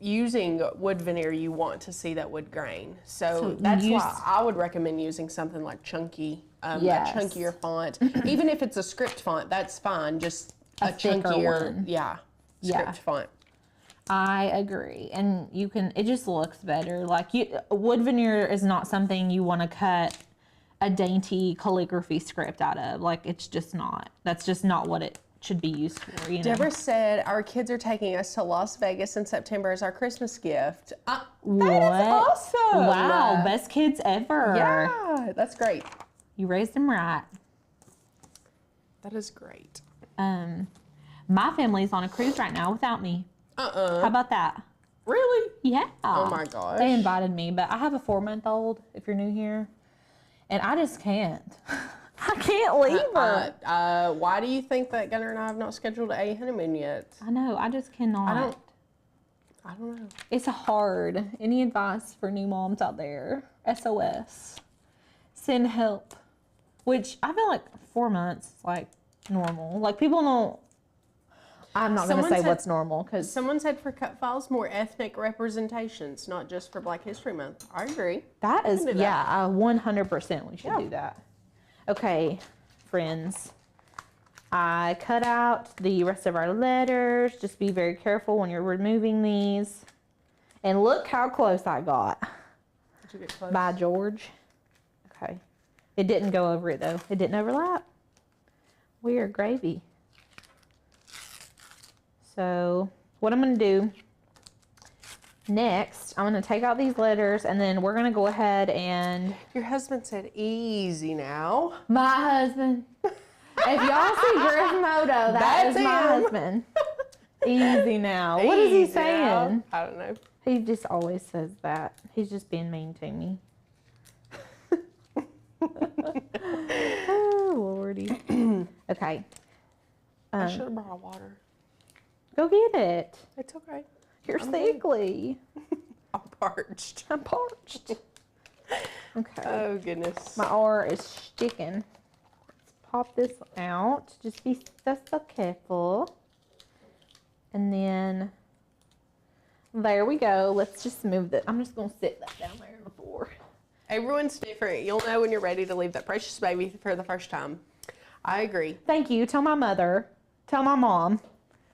using wood veneer, you want to see that wood grain. So that's why I would recommend using something like chunky, yes. a chunkier font. Even if it's a script font, that's fine. Just a chunkier one. Script font. I agree. And it just looks better. Like wood veneer is not something you want to cut a dainty calligraphy script out of. Like it's just not. That's just not what it should be used for, Deborah said our kids are taking us to Las Vegas in September as our Christmas gift. What? That is awesome. Wow, best kids ever. Yeah, that's great. You raised them right. That is great. My family's on a cruise right now without me. How about that? Really? Yeah. Oh my gosh. They invited me, but I have a 4-month-old, if you're new here, and I just can't. I can't leave her. Why do you think that Gunnar and I have not scheduled a honeymoon yet? I know. I just cannot. I don't know. It's hard. Any advice for new moms out there? SOS. Send help. Which I feel like 4 months is like normal. Like people don't. I'm not going to say what's normal because someone said for cut files more ethnic representations, not just for Black History Month. I agree. That is 100% we should do that. Okay, friends, I cut out the rest of our letters. Just be very careful when you're removing these. And look how close I got. Did you get close? By George. Okay. It didn't go over it, though. It didn't overlap. We are gravy. So what I'm going to do next, I'm going to take out these letters, and then we're going to go ahead and... Your husband said easy now. My husband. If y'all see Griff Moto, that's my husband. Easy now. What is he saying? I don't know. He just always says that. He's just being mean to me. Oh, Lordy. Okay. I should have brought water. Go get it. It's okay. You're sickly. I'm parched. I'm parched. Okay. Oh, goodness. My R is sticking. Let's pop this out. Just be so careful. And then, there we go. Let's just move that. I'm just going to sit that down there on the floor. Everyone's different. You'll know when you're ready to leave that precious baby for the first time. I agree. Thank you. Tell my mother. Tell my mom.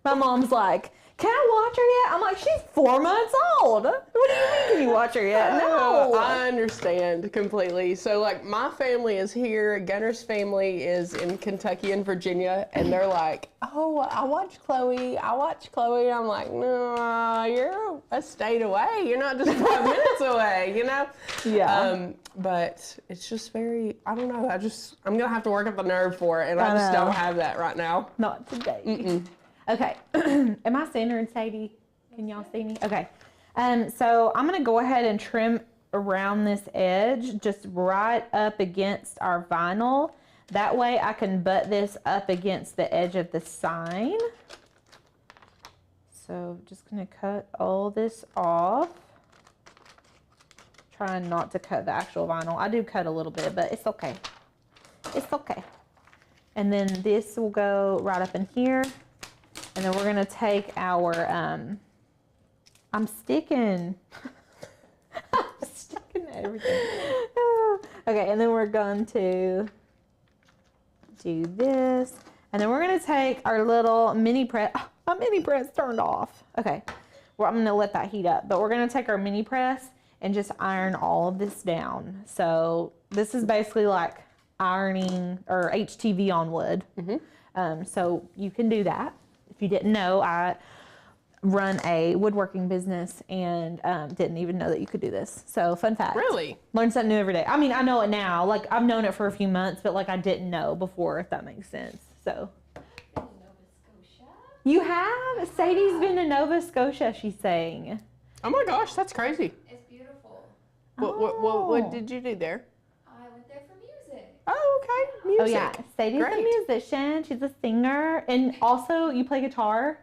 My mom's like, can I watch her yet? I'm like, she's 4 months old. What do you mean, can you watch her yet? No. I understand completely. So, like, my family is here. Gunner's family is in Kentucky and Virginia, and they're like, oh, I watch Chloe. I'm like, no, you're a state away. You're not just 5 minutes away, you know? Yeah. But it's just very, I don't know. I'm going to have to work up the nerve for it, and I just don't have that right now. Not today. Okay. Am I centered, Sadie? Can y'all see me? Okay. So I'm going to go ahead and trim around this edge, just right up against our vinyl. That way I can butt this up against the edge of the sign. So just going to cut all this off. Trying not to cut the actual vinyl. I do cut a little bit, but it's okay. It's okay. And then this will go right up in here. And then we're going to take our, I'm sticking. I'm sticking to everything. Okay, and then we're going to do this. And then we're going to take our little mini press. Oh, my mini press turned off. Okay, well, I'm going to let that heat up. But we're going to take our mini press and just iron all of this down. So this is basically like ironing or HTV on wood. So you can do that. If you didn't know, I run a woodworking business and didn't even know that you could do this. So fun fact. Really? Learn something new every day. I mean, I know it now. Like, I've known it for a few months, but like I didn't know before, if that makes sense. So. Nova Scotia. You have? Sadie's been to Nova Scotia, she's saying. Oh my gosh, that's crazy. It's beautiful. What did you do there? I went there for music. Oh, okay. Music. Oh yeah, Sadie's a musician. She's a singer, and also you play guitar.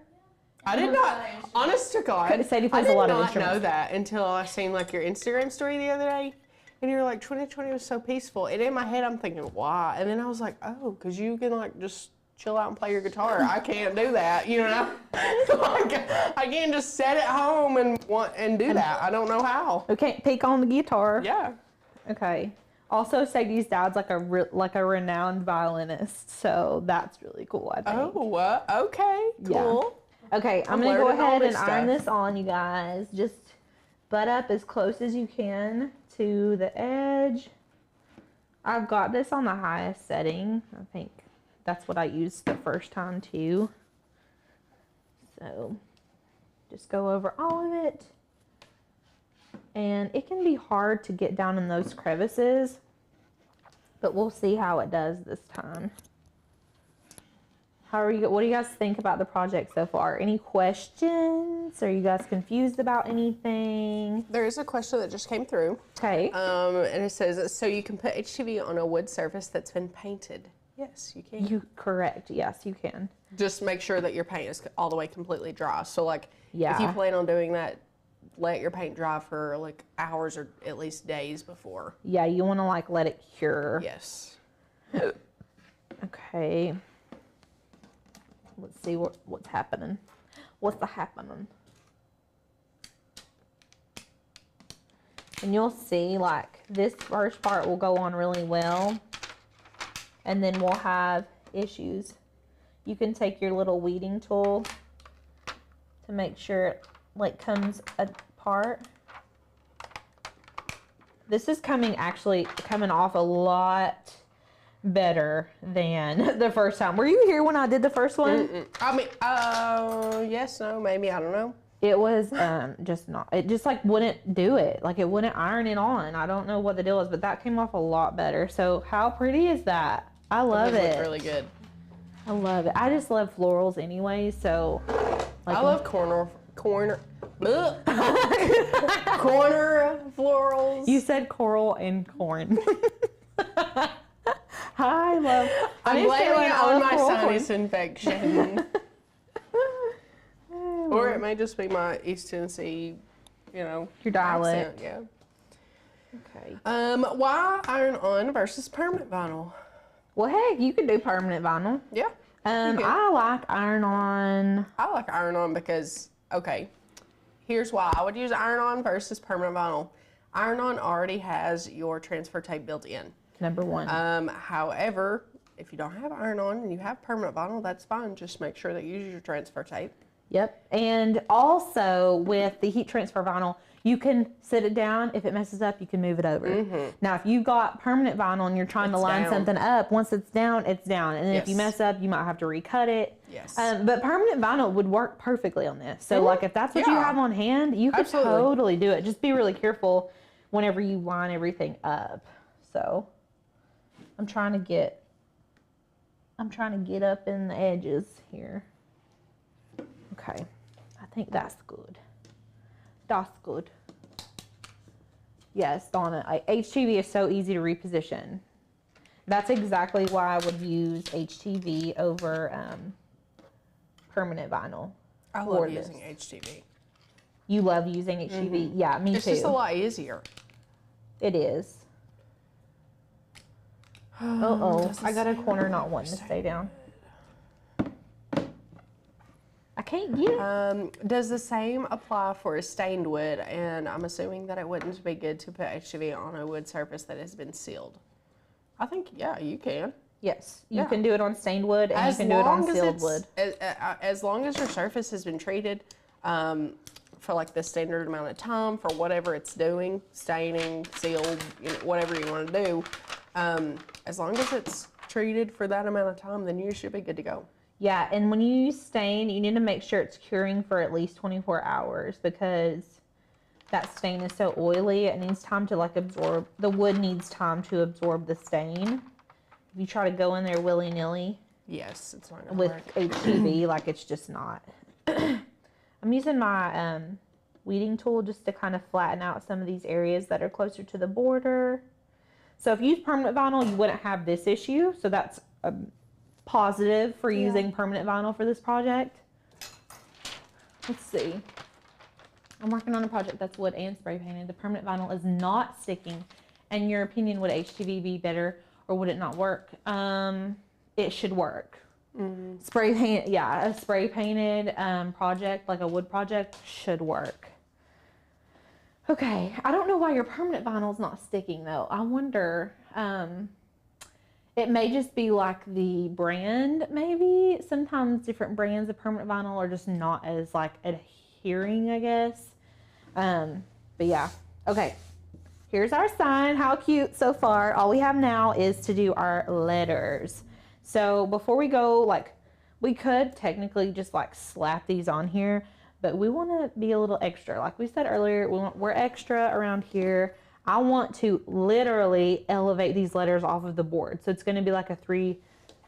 I did not. Honest to God, Sadie plays a lot of I did not instruments. know that until I seen like your Instagram story the other day, and you're like, 2020 was so peaceful. And in my head, I'm thinking, why? And then I was like, oh, because you can like just chill out and play your guitar. I can't do that, you know. Like, I can't just sit at home and do that. I don't know how. Okay, pick on the guitar. Yeah. Okay. Also, Sadie's dad's like a renowned violinist, so that's really cool, I think. Oh, okay, cool. Yeah. Okay, I'm gonna go learning all ahead and this iron stuff. this on, you guys. Just butt up as close as you can to the edge. I've got this on the highest setting. I think that's what I used the first time too. So just go over all of it. And it can be hard to get down in those crevices, but we'll see how it does this time. What do you guys think about the project so far? Any questions? Are you guys confused about anything? There is a question that just came through. Okay. And it says, so you can put HTV on a wood surface that's been painted. Yes, you can. Correct. Yes, you can. Just make sure that your paint is all the way completely dry. So like, Yeah. if you plan on doing that, let your paint dry for like hours or at least days before. Yeah, you want to like let it cure. Yes. Okay. Let's see what's happening. What's happening? And you'll see like this first part will go on really well, and then we'll have issues. You can take your little weeding tool to make sure it like comes apart. This is coming off a lot better than the first time. Were you here when I did the first one? I mean, yes, no, maybe, I don't know. It was it just like wouldn't do it. Like it wouldn't iron it on. I don't know what the deal is, but that came off a lot better. So how pretty is that? I love it. It really good. I love it. I just love florals anyway, so. Like, I love corner florals. You said coral and corn. I'm blaming it on my coral sinus infection. Or it may just be my East Tennessee, your dialect. accent, yeah. Okay. Why iron on versus permanent vinyl? Well, heck, you could do permanent vinyl. Yeah. I like iron on. I like iron on because, okay, here's why I would use iron on versus permanent vinyl. Iron on already has your transfer tape built in. Number one. However, if you don't have iron-on and you have permanent vinyl, that's fine. Just make sure that you use your transfer tape. Yep. And also with the heat transfer vinyl, you can sit it down. If it messes up, you can move it over. Now, if you've got permanent vinyl and you're trying to line something up, once it's down, it's down. And then if you mess up, you might have to recut it. Yes. But permanent vinyl would work perfectly on this. So like if that's what you have on hand, you could totally do it. Just be really careful whenever you line everything up. So I'm trying to get up in the edges here. Okay, I think that's good. That's good. Yes, Donna, HTV is so easy to reposition. That's exactly why I would use HTV over permanent vinyl. I love using HTV. You love using HTV? Yeah, me too. It's just a lot easier. It is. Uh-oh, I got a corner not wanting to stay down. I can't get it. Does the same apply for a stained wood? And I'm assuming that it wouldn't be good to put HTV on a wood surface that has been sealed. I think, yeah, you can. Yes, you can do it on stained wood and you can do it on sealed wood. As long as your surface has been treated for like the standard amount of time for whatever it's doing, staining, sealed, whatever you want to do, as long as it's treated for that amount of time, then you should be good to go. Yeah, and when you use stain, you need to make sure it's curing for at least 24 hours because that stain is so oily. It needs time to like absorb. The wood needs time to absorb the stain. If you try to go in there willy-nilly, yes, it's not gonna with work. HTV, like it's just not. I'm using my weeding tool just to kind of flatten out some of these areas that are closer to the border. So if you use permanent vinyl, you wouldn't have this issue. So that's a positive for using permanent vinyl for this project. Let's see. I'm working on a project that's wood and spray painted. The permanent vinyl is not sticking. In your opinion, would HTV be better or would it not work? It should work. Spray paint, yeah, a spray painted project, like a wood project, should work. Okay, I don't know why your permanent vinyl is not sticking though. I wonder, it may just be like the brand, maybe. Sometimes different brands of permanent vinyl are just not as like adhering, I guess. But yeah, okay. Here's our sign. How cute so far. All we have now is to do our letters. So before we go, like, we could technically just like slap these on here, but we want to be a little extra. Like we said earlier, we're extra around here. I want to literally elevate these letters off of the board. So it's going to be like a I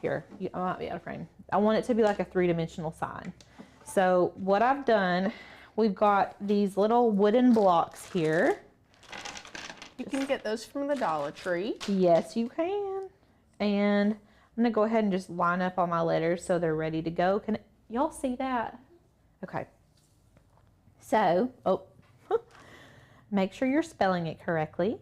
might be out of frame. I want it to be like a 3-dimensional sign. So what I've done, we've got these little wooden blocks here. You can get those from the Dollar Tree. Yes, you can. And I'm going to go ahead and just line up all my letters so they're ready to go. Can y'all see that? Okay. So, make sure you're spelling it correctly.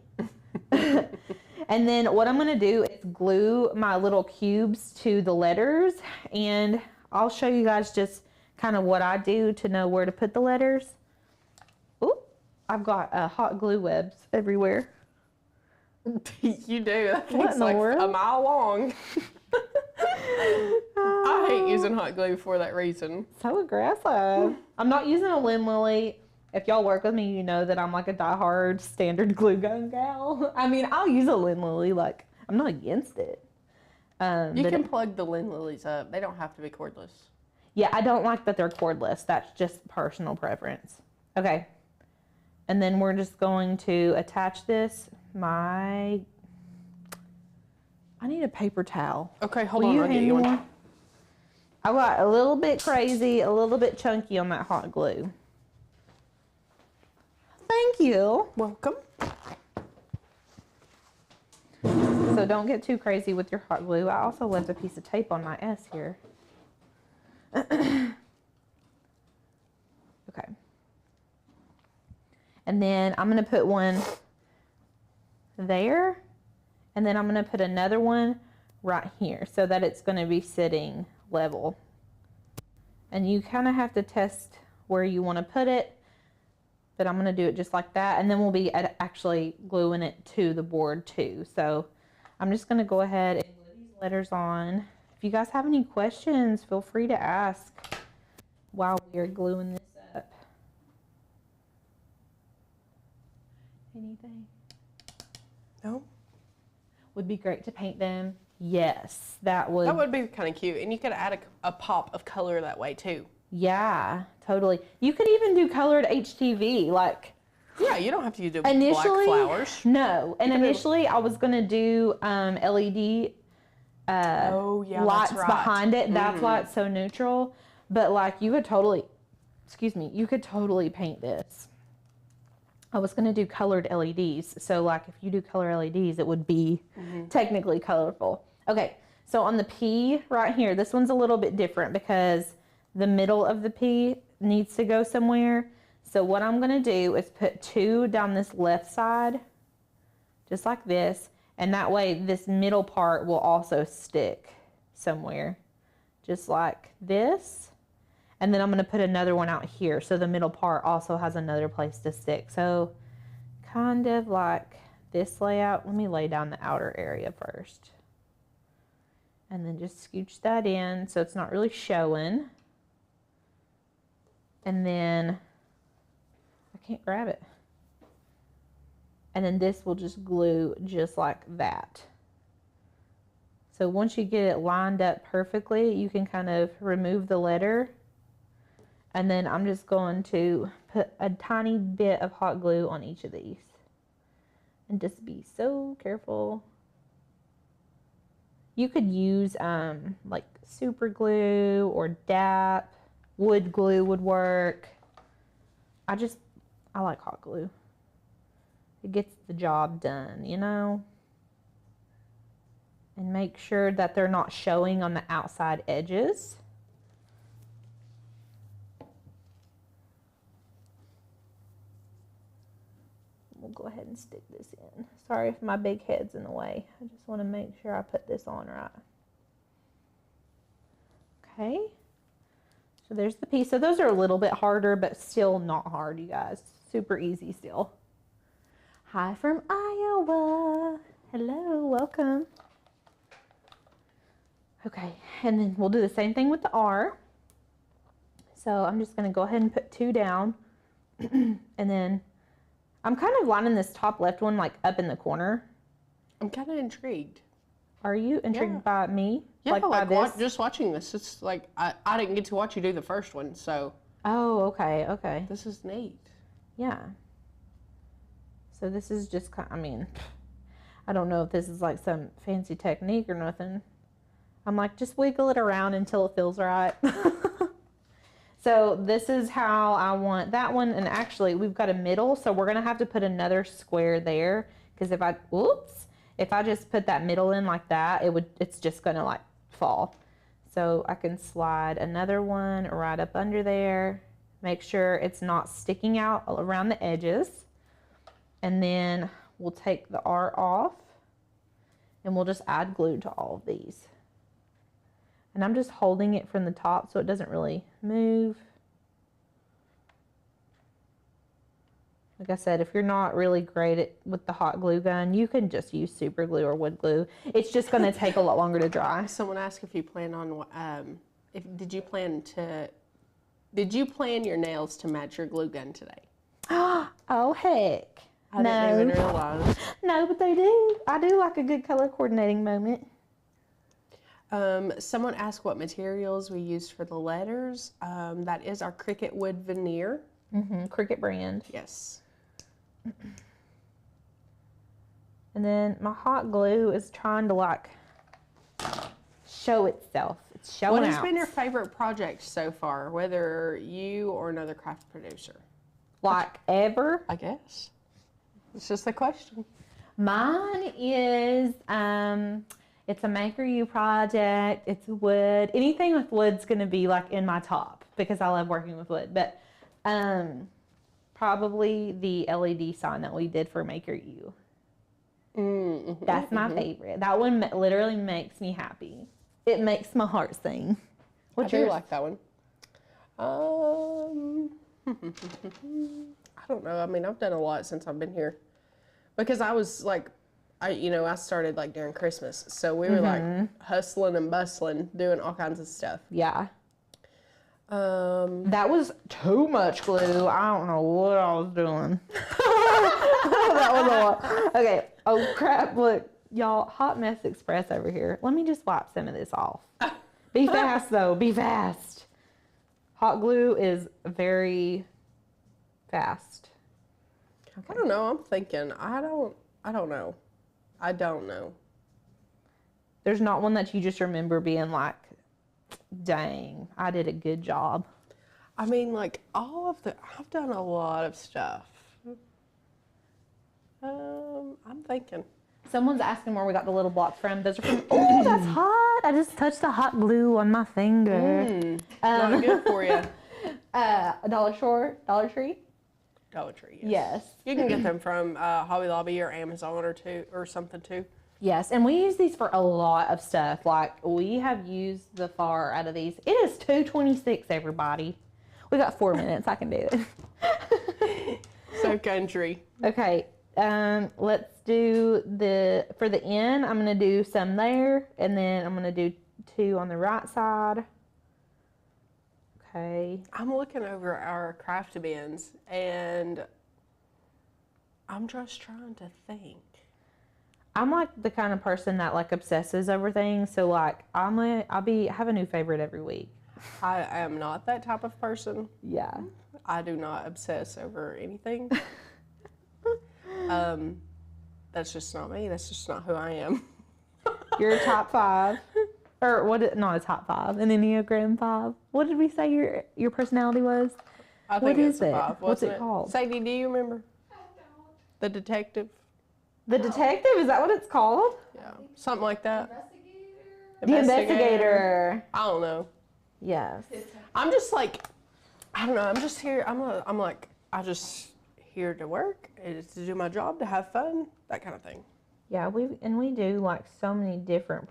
And then what I'm going to do is glue my little cubes to the letters. And I'll show you guys just kind of what I do to know where to put the letters. Ooh, I've got hot glue webs everywhere. You do. That What thing's in the like world? a mile long. I hate using hot glue for that reason. So aggressive. I'm not using a Lynn Lily. If y'all work with me, you know that I'm like a diehard standard glue gun gal. I mean, I'll use a Lynn Lily. Like, I'm not against it. You can plug the Lynn Lilies up. They don't have to be cordless. Yeah, I don't like that they're cordless. That's just personal preference. Okay. And then we're just going to attach this. I need a paper towel. Okay, hold Will on. you I'll get hand you me one. one? I got a little bit crazy, a little bit chunky on that hot glue. Thank you. Welcome. So don't get too crazy with your hot glue. I also left a piece of tape on my S here. Okay. And then I'm going to put one there. And then I'm going to put another one right here so that it's going to be sitting level. And you kind of have to test where you want to put it. But I'm going to do it just like that. And then we'll be actually gluing it to the board too. So I'm just going to go ahead and glue these letters on. If you guys have any questions, feel free to ask while we're gluing this up. Anything? No. Would be great to paint them. Yes, that would. That would be kind of cute. And you could add a pop of color that way too. Yeah, totally. You could even do colored HTV, like. Yeah, you don't have to do Initially, black flowers. No, and initially I was gonna do LED lights that's right. behind it. That's why it's so neutral. But like you could totally, you could totally paint this. I was gonna do colored LEDs. So like if you do color LEDs, it would be technically colorful. Okay, so on the P right here, this one's a little bit different because the middle of the P needs to go somewhere. So what I'm gonna do is put 2 down this left side, just like this, and that way this middle part will also stick somewhere, just like this. And then I'm gonna put another one out here, so the middle part also has another place to stick. So kind of like this layout. Let me lay down the outer area first. And then just scooch that in so it's not really showing. And then I can't grab it. And then this will just glue just like that. So once you get it lined up perfectly, you can kind of remove the letter. And then I'm just going to put a tiny bit of hot glue on each of these. And just be so careful. You could use like super glue or DAP. Wood glue would work. I like hot glue. It gets the job done, you know? And make sure that they're not showing on the outside edges. We'll go ahead and stick this in. Sorry if my big head's in the way. I just want to make sure I put this on right. Okay. So there's the piece. So those are a little bit harder, but still not hard, you guys. Super easy still. Hi from Iowa. Hello, welcome. Okay, and then we'll do the same thing with the R. So I'm just going to go ahead and put 2 down. And then I'm kind of lining this top left one like up in the corner. I'm kind of intrigued. Are you intrigued by me? Yeah, by this? just watching this. It's like I didn't get to watch you do the first one, so. Oh, okay, okay. This is neat. Yeah. So this is just I mean, I don't know if this is like some fancy technique or nothing. I'm like, just wiggle it around until it feels right. So this is how I want that one. And actually we've got a middle, so we're gonna have to put another square there. Because if I just put that middle in like that, it's just gonna like fall. So I can slide another one right up under there. Make sure it's not sticking out around the edges. And then we'll take the R off and we'll just add glue to all of these. And I'm just holding it from the top so it doesn't really move. Like I said, if you're not really great with the hot glue gun, you can just use super glue or wood glue. It's just going to take a lot longer to dry. Someone asked if you plan on, did you plan your nails to match your glue gun today? Oh, heck. I didn't even realize. No, but they do. I do like a good color coordinating moment. Someone asked what materials we used for the letters. That is our Cricut wood veneer. Cricut brand. Yes. And then my hot glue is trying to like show itself. It's showing What has out. been your favorite project so far, whether you or another craft producer? Like ever? I guess. It's just the question. Mine is, it's a Maker U project. It's wood. Anything with wood's going to be like in my top because I love working with wood. But probably the LED sign that we did for Maker U. That's my favorite. That one literally makes me happy. It makes my heart sing. What's I yours? do like that one. I don't know. I mean, I've done a lot since I've been here. Because I was like, I started like during Christmas, so we were like hustling and bustling, doing all kinds of stuff. Yeah. Um, That was too much glue. I don't know what I was doing. That was a lot. Okay. Oh crap! Look, y'all, Hot Mess Express over here. Let me just wipe some of this off. Be fast though. Be fast. Hot glue is very fast. Okay. I don't know. I'm thinking. I don't know. I don't know. There's not one that you just remember being like, dang, I did a good job. I mean, like I've done a lot of stuff. I'm thinking. Someone's asking where we got the little blocks from. Those are from, oh, that's hot. I just touched the hot glue on my finger. Not good for you. Dollar Tree? Dollar Tree. Yes. You can get them from Hobby Lobby or Amazon or something too. Yes, and we use these for a lot of stuff. Like, we have used the far out of these. It is 2:26, everybody. We got 4 minutes. I can do it. So country. Okay, let's do for the end, I'm going to do some there, and then I'm going to do 2 on the right side. Okay. I'm looking over our craft bins, and I'm just trying to think. I'm like the kind of person that like obsesses over things, so like have a new favorite every week. I am not that type of person. Yeah. I do not obsess over anything. That's just not me. That's just not who I am. You're a top 5. Or what? Not a top 5. An Enneagram 5. What did we say your personality was? I think What it's is a it? 5. What's it wasn't called? Sadie, do you remember? I don't. The detective? The detective? Is that what it's called? Yeah. Something like that. Investigator. The investigator. I don't know. Yes. I'm just like, I don't know. I'm just here. I just here to work, to do my job, to have fun, that kind of thing. Yeah, we do like so many different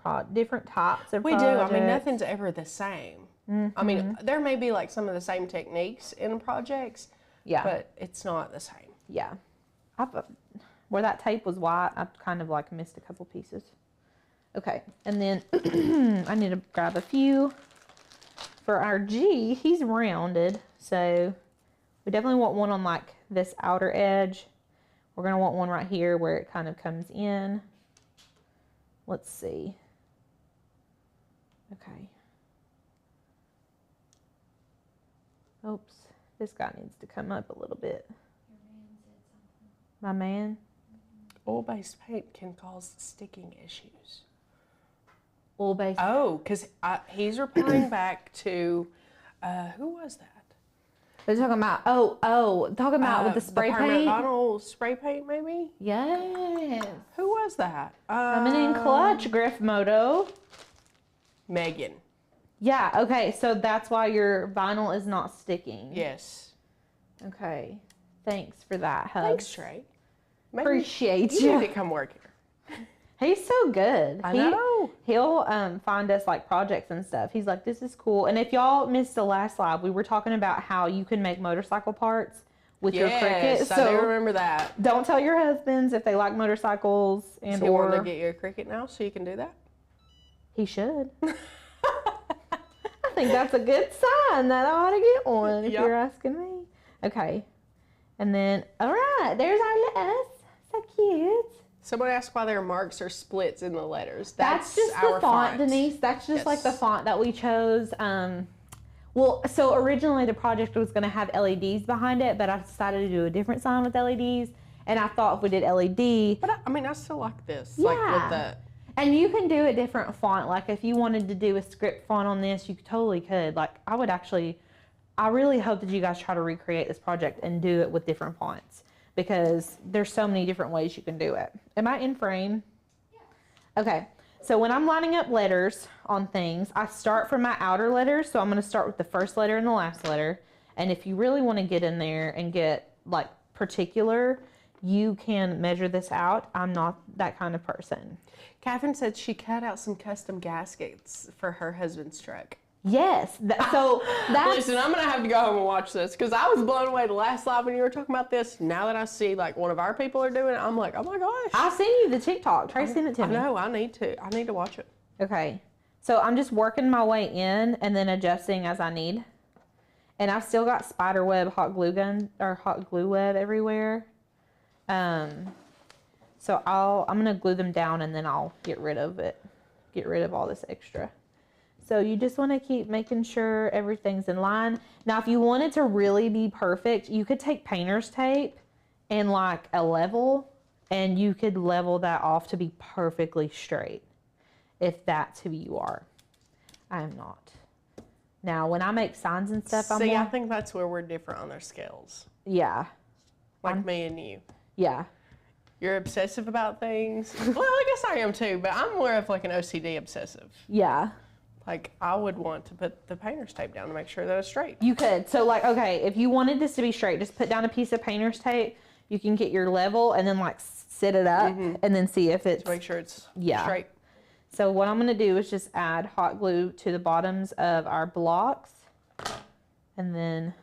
types of We do. projects. I mean, nothing's ever the same. I mean, there may be like some of the same techniques in projects, Yeah. but it's not the same. Yeah. Where that tape was white, I kind of like missed a couple pieces. Okay, and then I need to grab a few. For our G, he's rounded, so we definitely want one on like this outer edge. We're gonna want one right here where it kind of comes in. Let's see. Okay. Oops, this guy needs to come up a little bit. Your man said something. My man. Oil-based paint can cause sticking issues. Oil-based. Oh, because he's replying back to, who was that? They're talking about, talking about with the spray permanent paint. vinyl spray paint, maybe? Yes. Who was that? Coming in clutch, Griff Moto. Megan. Yeah, okay, so that's why your vinyl is not sticking. Yes. Okay. Thanks for that, Hub. Thanks, Trey. Maybe Appreciate you you. need to come work here. He's so good. I know. He'll find us like projects and stuff. He's like, this is cool. And if y'all missed the last slide, we were talking about how you can make motorcycle parts with your Cricut. Yes, I do remember that. Don't tell your husbands if they like motorcycles and So you want or to get your Cricut now so you can do that? he should. I think that's a good sign that I ought to get one if Yep. you're asking me. Okay. And then, all right, there's our letters. So cute. Someone asked why there are marks or splits in the letters. That's just our the font, Denise. That's just like the Yes. font that we chose. Well, so originally the project was going to have LEDs behind it, but I decided to do a different sign with LEDs. And I thought if we did LED, But I mean, I still like this. Like with the. and you can do a different font. Like if you wanted to do a script font on this, you totally could. Like I really hope that you guys try to recreate this project and do it with different fonts because there's so many different ways you can do it. Am I in frame? Yeah. Okay. So when I'm lining up letters on things, I start from my outer letters. So I'm going to start with the first letter and the last letter. And if you really want to get in there and get like particular, you can measure this out. I'm not that kind of person. Catherine said she cut out some custom gaskets for her husband's truck. Yes. So that's Listen, I'm gonna have to go home and watch this because I was blown away the last live when you were talking about this. Now that I see like one of our people are doing it, I'm like, oh my gosh. I'll send you the TikTok. Trace sent it to me. I know. I need to watch it. Okay. So I'm just working my way in and then adjusting as I need. And I've still got spider web hot glue web everywhere. So I'm gonna glue them down and then I'll get rid of it. Get rid of all this extra. So you just want to keep making sure everything's in line. Now, if you want it to really be perfect, you could take painter's tape and like a level, and you could level that off to be perfectly straight, if that's who you are. I am not. Now, when I make signs and stuff, I think that's where we're different on our scales. Yeah. Like me and you. Yeah. You're obsessive about things. Well, I guess I am too, but I'm more of like an OCD obsessive. Yeah. Like, I would want to put the painter's tape down to make sure that it's straight. You could. So, like, okay, if you wanted this to be straight, just put down a piece of painter's tape. You can get your level and then, like, sit it up and then see if it's... To make sure it's straight. So, what I'm going to do is just add hot glue to the bottoms of our blocks. And then...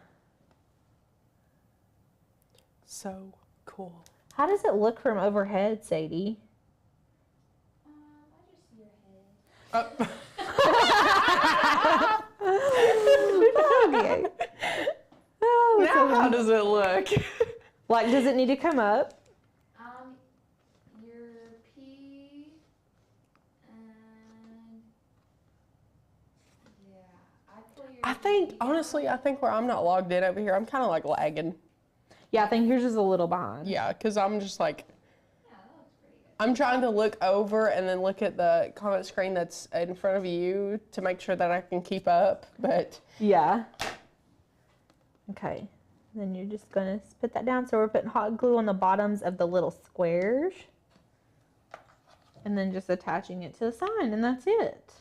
So cool. How does it look from overhead, Sadie? I just see your head. Okay. Oh, Now how does it look? like, does it need to come up? Your P and yeah, I think, honestly, where I'm not logged in over here, I'm kind of like lagging. Yeah, I think yours is a little behind. Yeah, because I'm just like, yeah, that looks pretty good. I'm trying to look over and then look at the comment screen that's in front of you to make sure that I can keep up, but. Yeah. Okay. Then you're just going to put that down. So we're putting hot glue on the bottoms of the little squares. And then just attaching it to the sign, and that's it.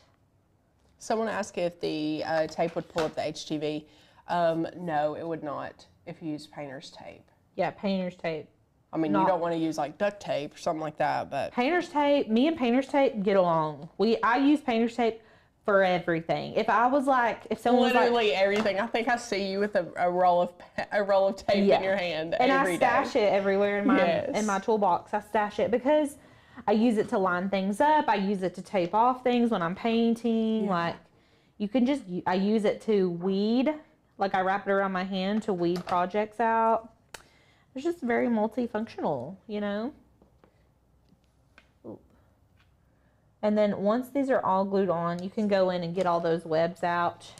Someone asked if the tape would pull up the HTV. No, it would not if you use painter's tape. Yeah, painter's tape. I mean, you don't want to use like duct tape or something like that, but. Painter's tape, me and painter's tape get along. I use painter's tape for everything. If I was like, if someone was like. Literally everything. I think I see you with a roll of tape in your hand and every day. I stash it everywhere in my toolbox. I stash it because I use it to line things up. I use it to tape off things when I'm painting. Yeah. Like, you can just, I use it to weed. Like, I wrap it around my hand to weed projects out. It's just very multifunctional, you know? Ooh. And then once these are all glued on, you can go in and get all those webs out.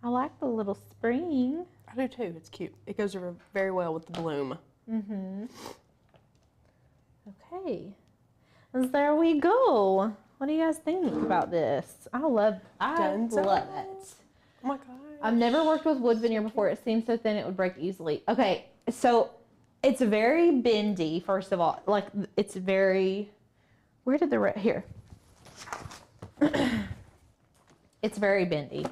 I like the little spring. I do too. It's cute. It goes very well with the bloom. Mm-hmm. Okay. And there we go. What do you guys think about this? I love it. Oh my god. I've never worked with wood veneer before. It seems so thin it would break easily. Okay, so it's very bendy, first of all. Like, it's very, where did the, here. It's very bendy.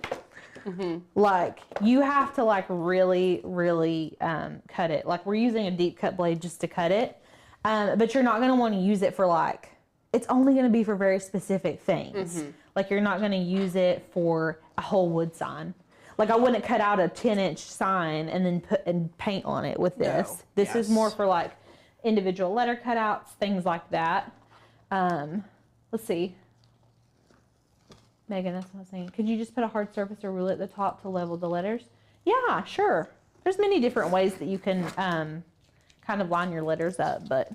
Mm-hmm. Like, you have to, like, really, really cut it. Like, we're using a deep cut blade just to cut it. But you're not going to want to use it for, like, it's only going to be for very specific things. Mm-hmm. Like, you're not going to use it for a whole wood sign. Like, I wouldn't cut out a 10-inch sign and then paint on it with this. No. This is more for, like, individual letter cutouts, things like that. Let's see. Megan, that's what I was saying. Could you just put a hard surface or ruler at the top to level the letters? Yeah, sure. There's many different ways that you can kind of line your letters up, but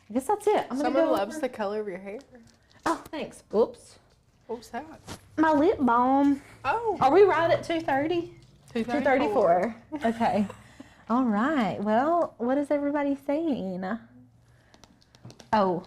I guess that's it. Someone loves the color of your hair. Oh, thanks. Oops. What was that? My lip balm. Oh. Are we right at 2:30? 2:34. Okay. All right. Well, what is everybody saying? Oh,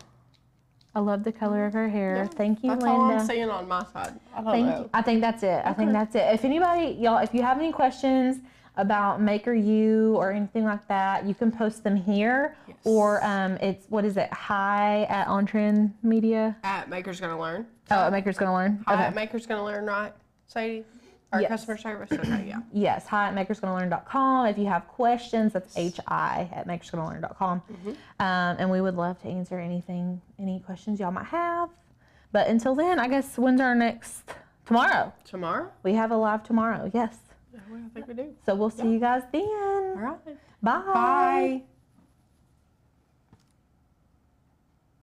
I love the color of her hair. Yeah, Thank you, that's Linda. all I'm seeing on my side. I don't Thank know. you. I think that's it. I think that's it. If anybody, y'all, if you have any questions about Maker U or anything like that, you can post them here. Yes. Or it's, what is it? Hi at On Trend Media. At Maker's Gonna Learn. Oh, at Maker's Gonna Learn. Hi Okay. at Maker's Gonna Learn, right, Sadie? Our Yes. customer service? Okay, yeah. Yes, hi at makersgonnalearn.com. If you have questions, that's hi at makersgonnalearn.com. And we would love to answer any questions y'all might have. But until then, I guess, when's our next Tomorrow. Tomorrow? We have a live tomorrow. Yes. I think we do. So we'll see you guys then. All right. Bye. Bye.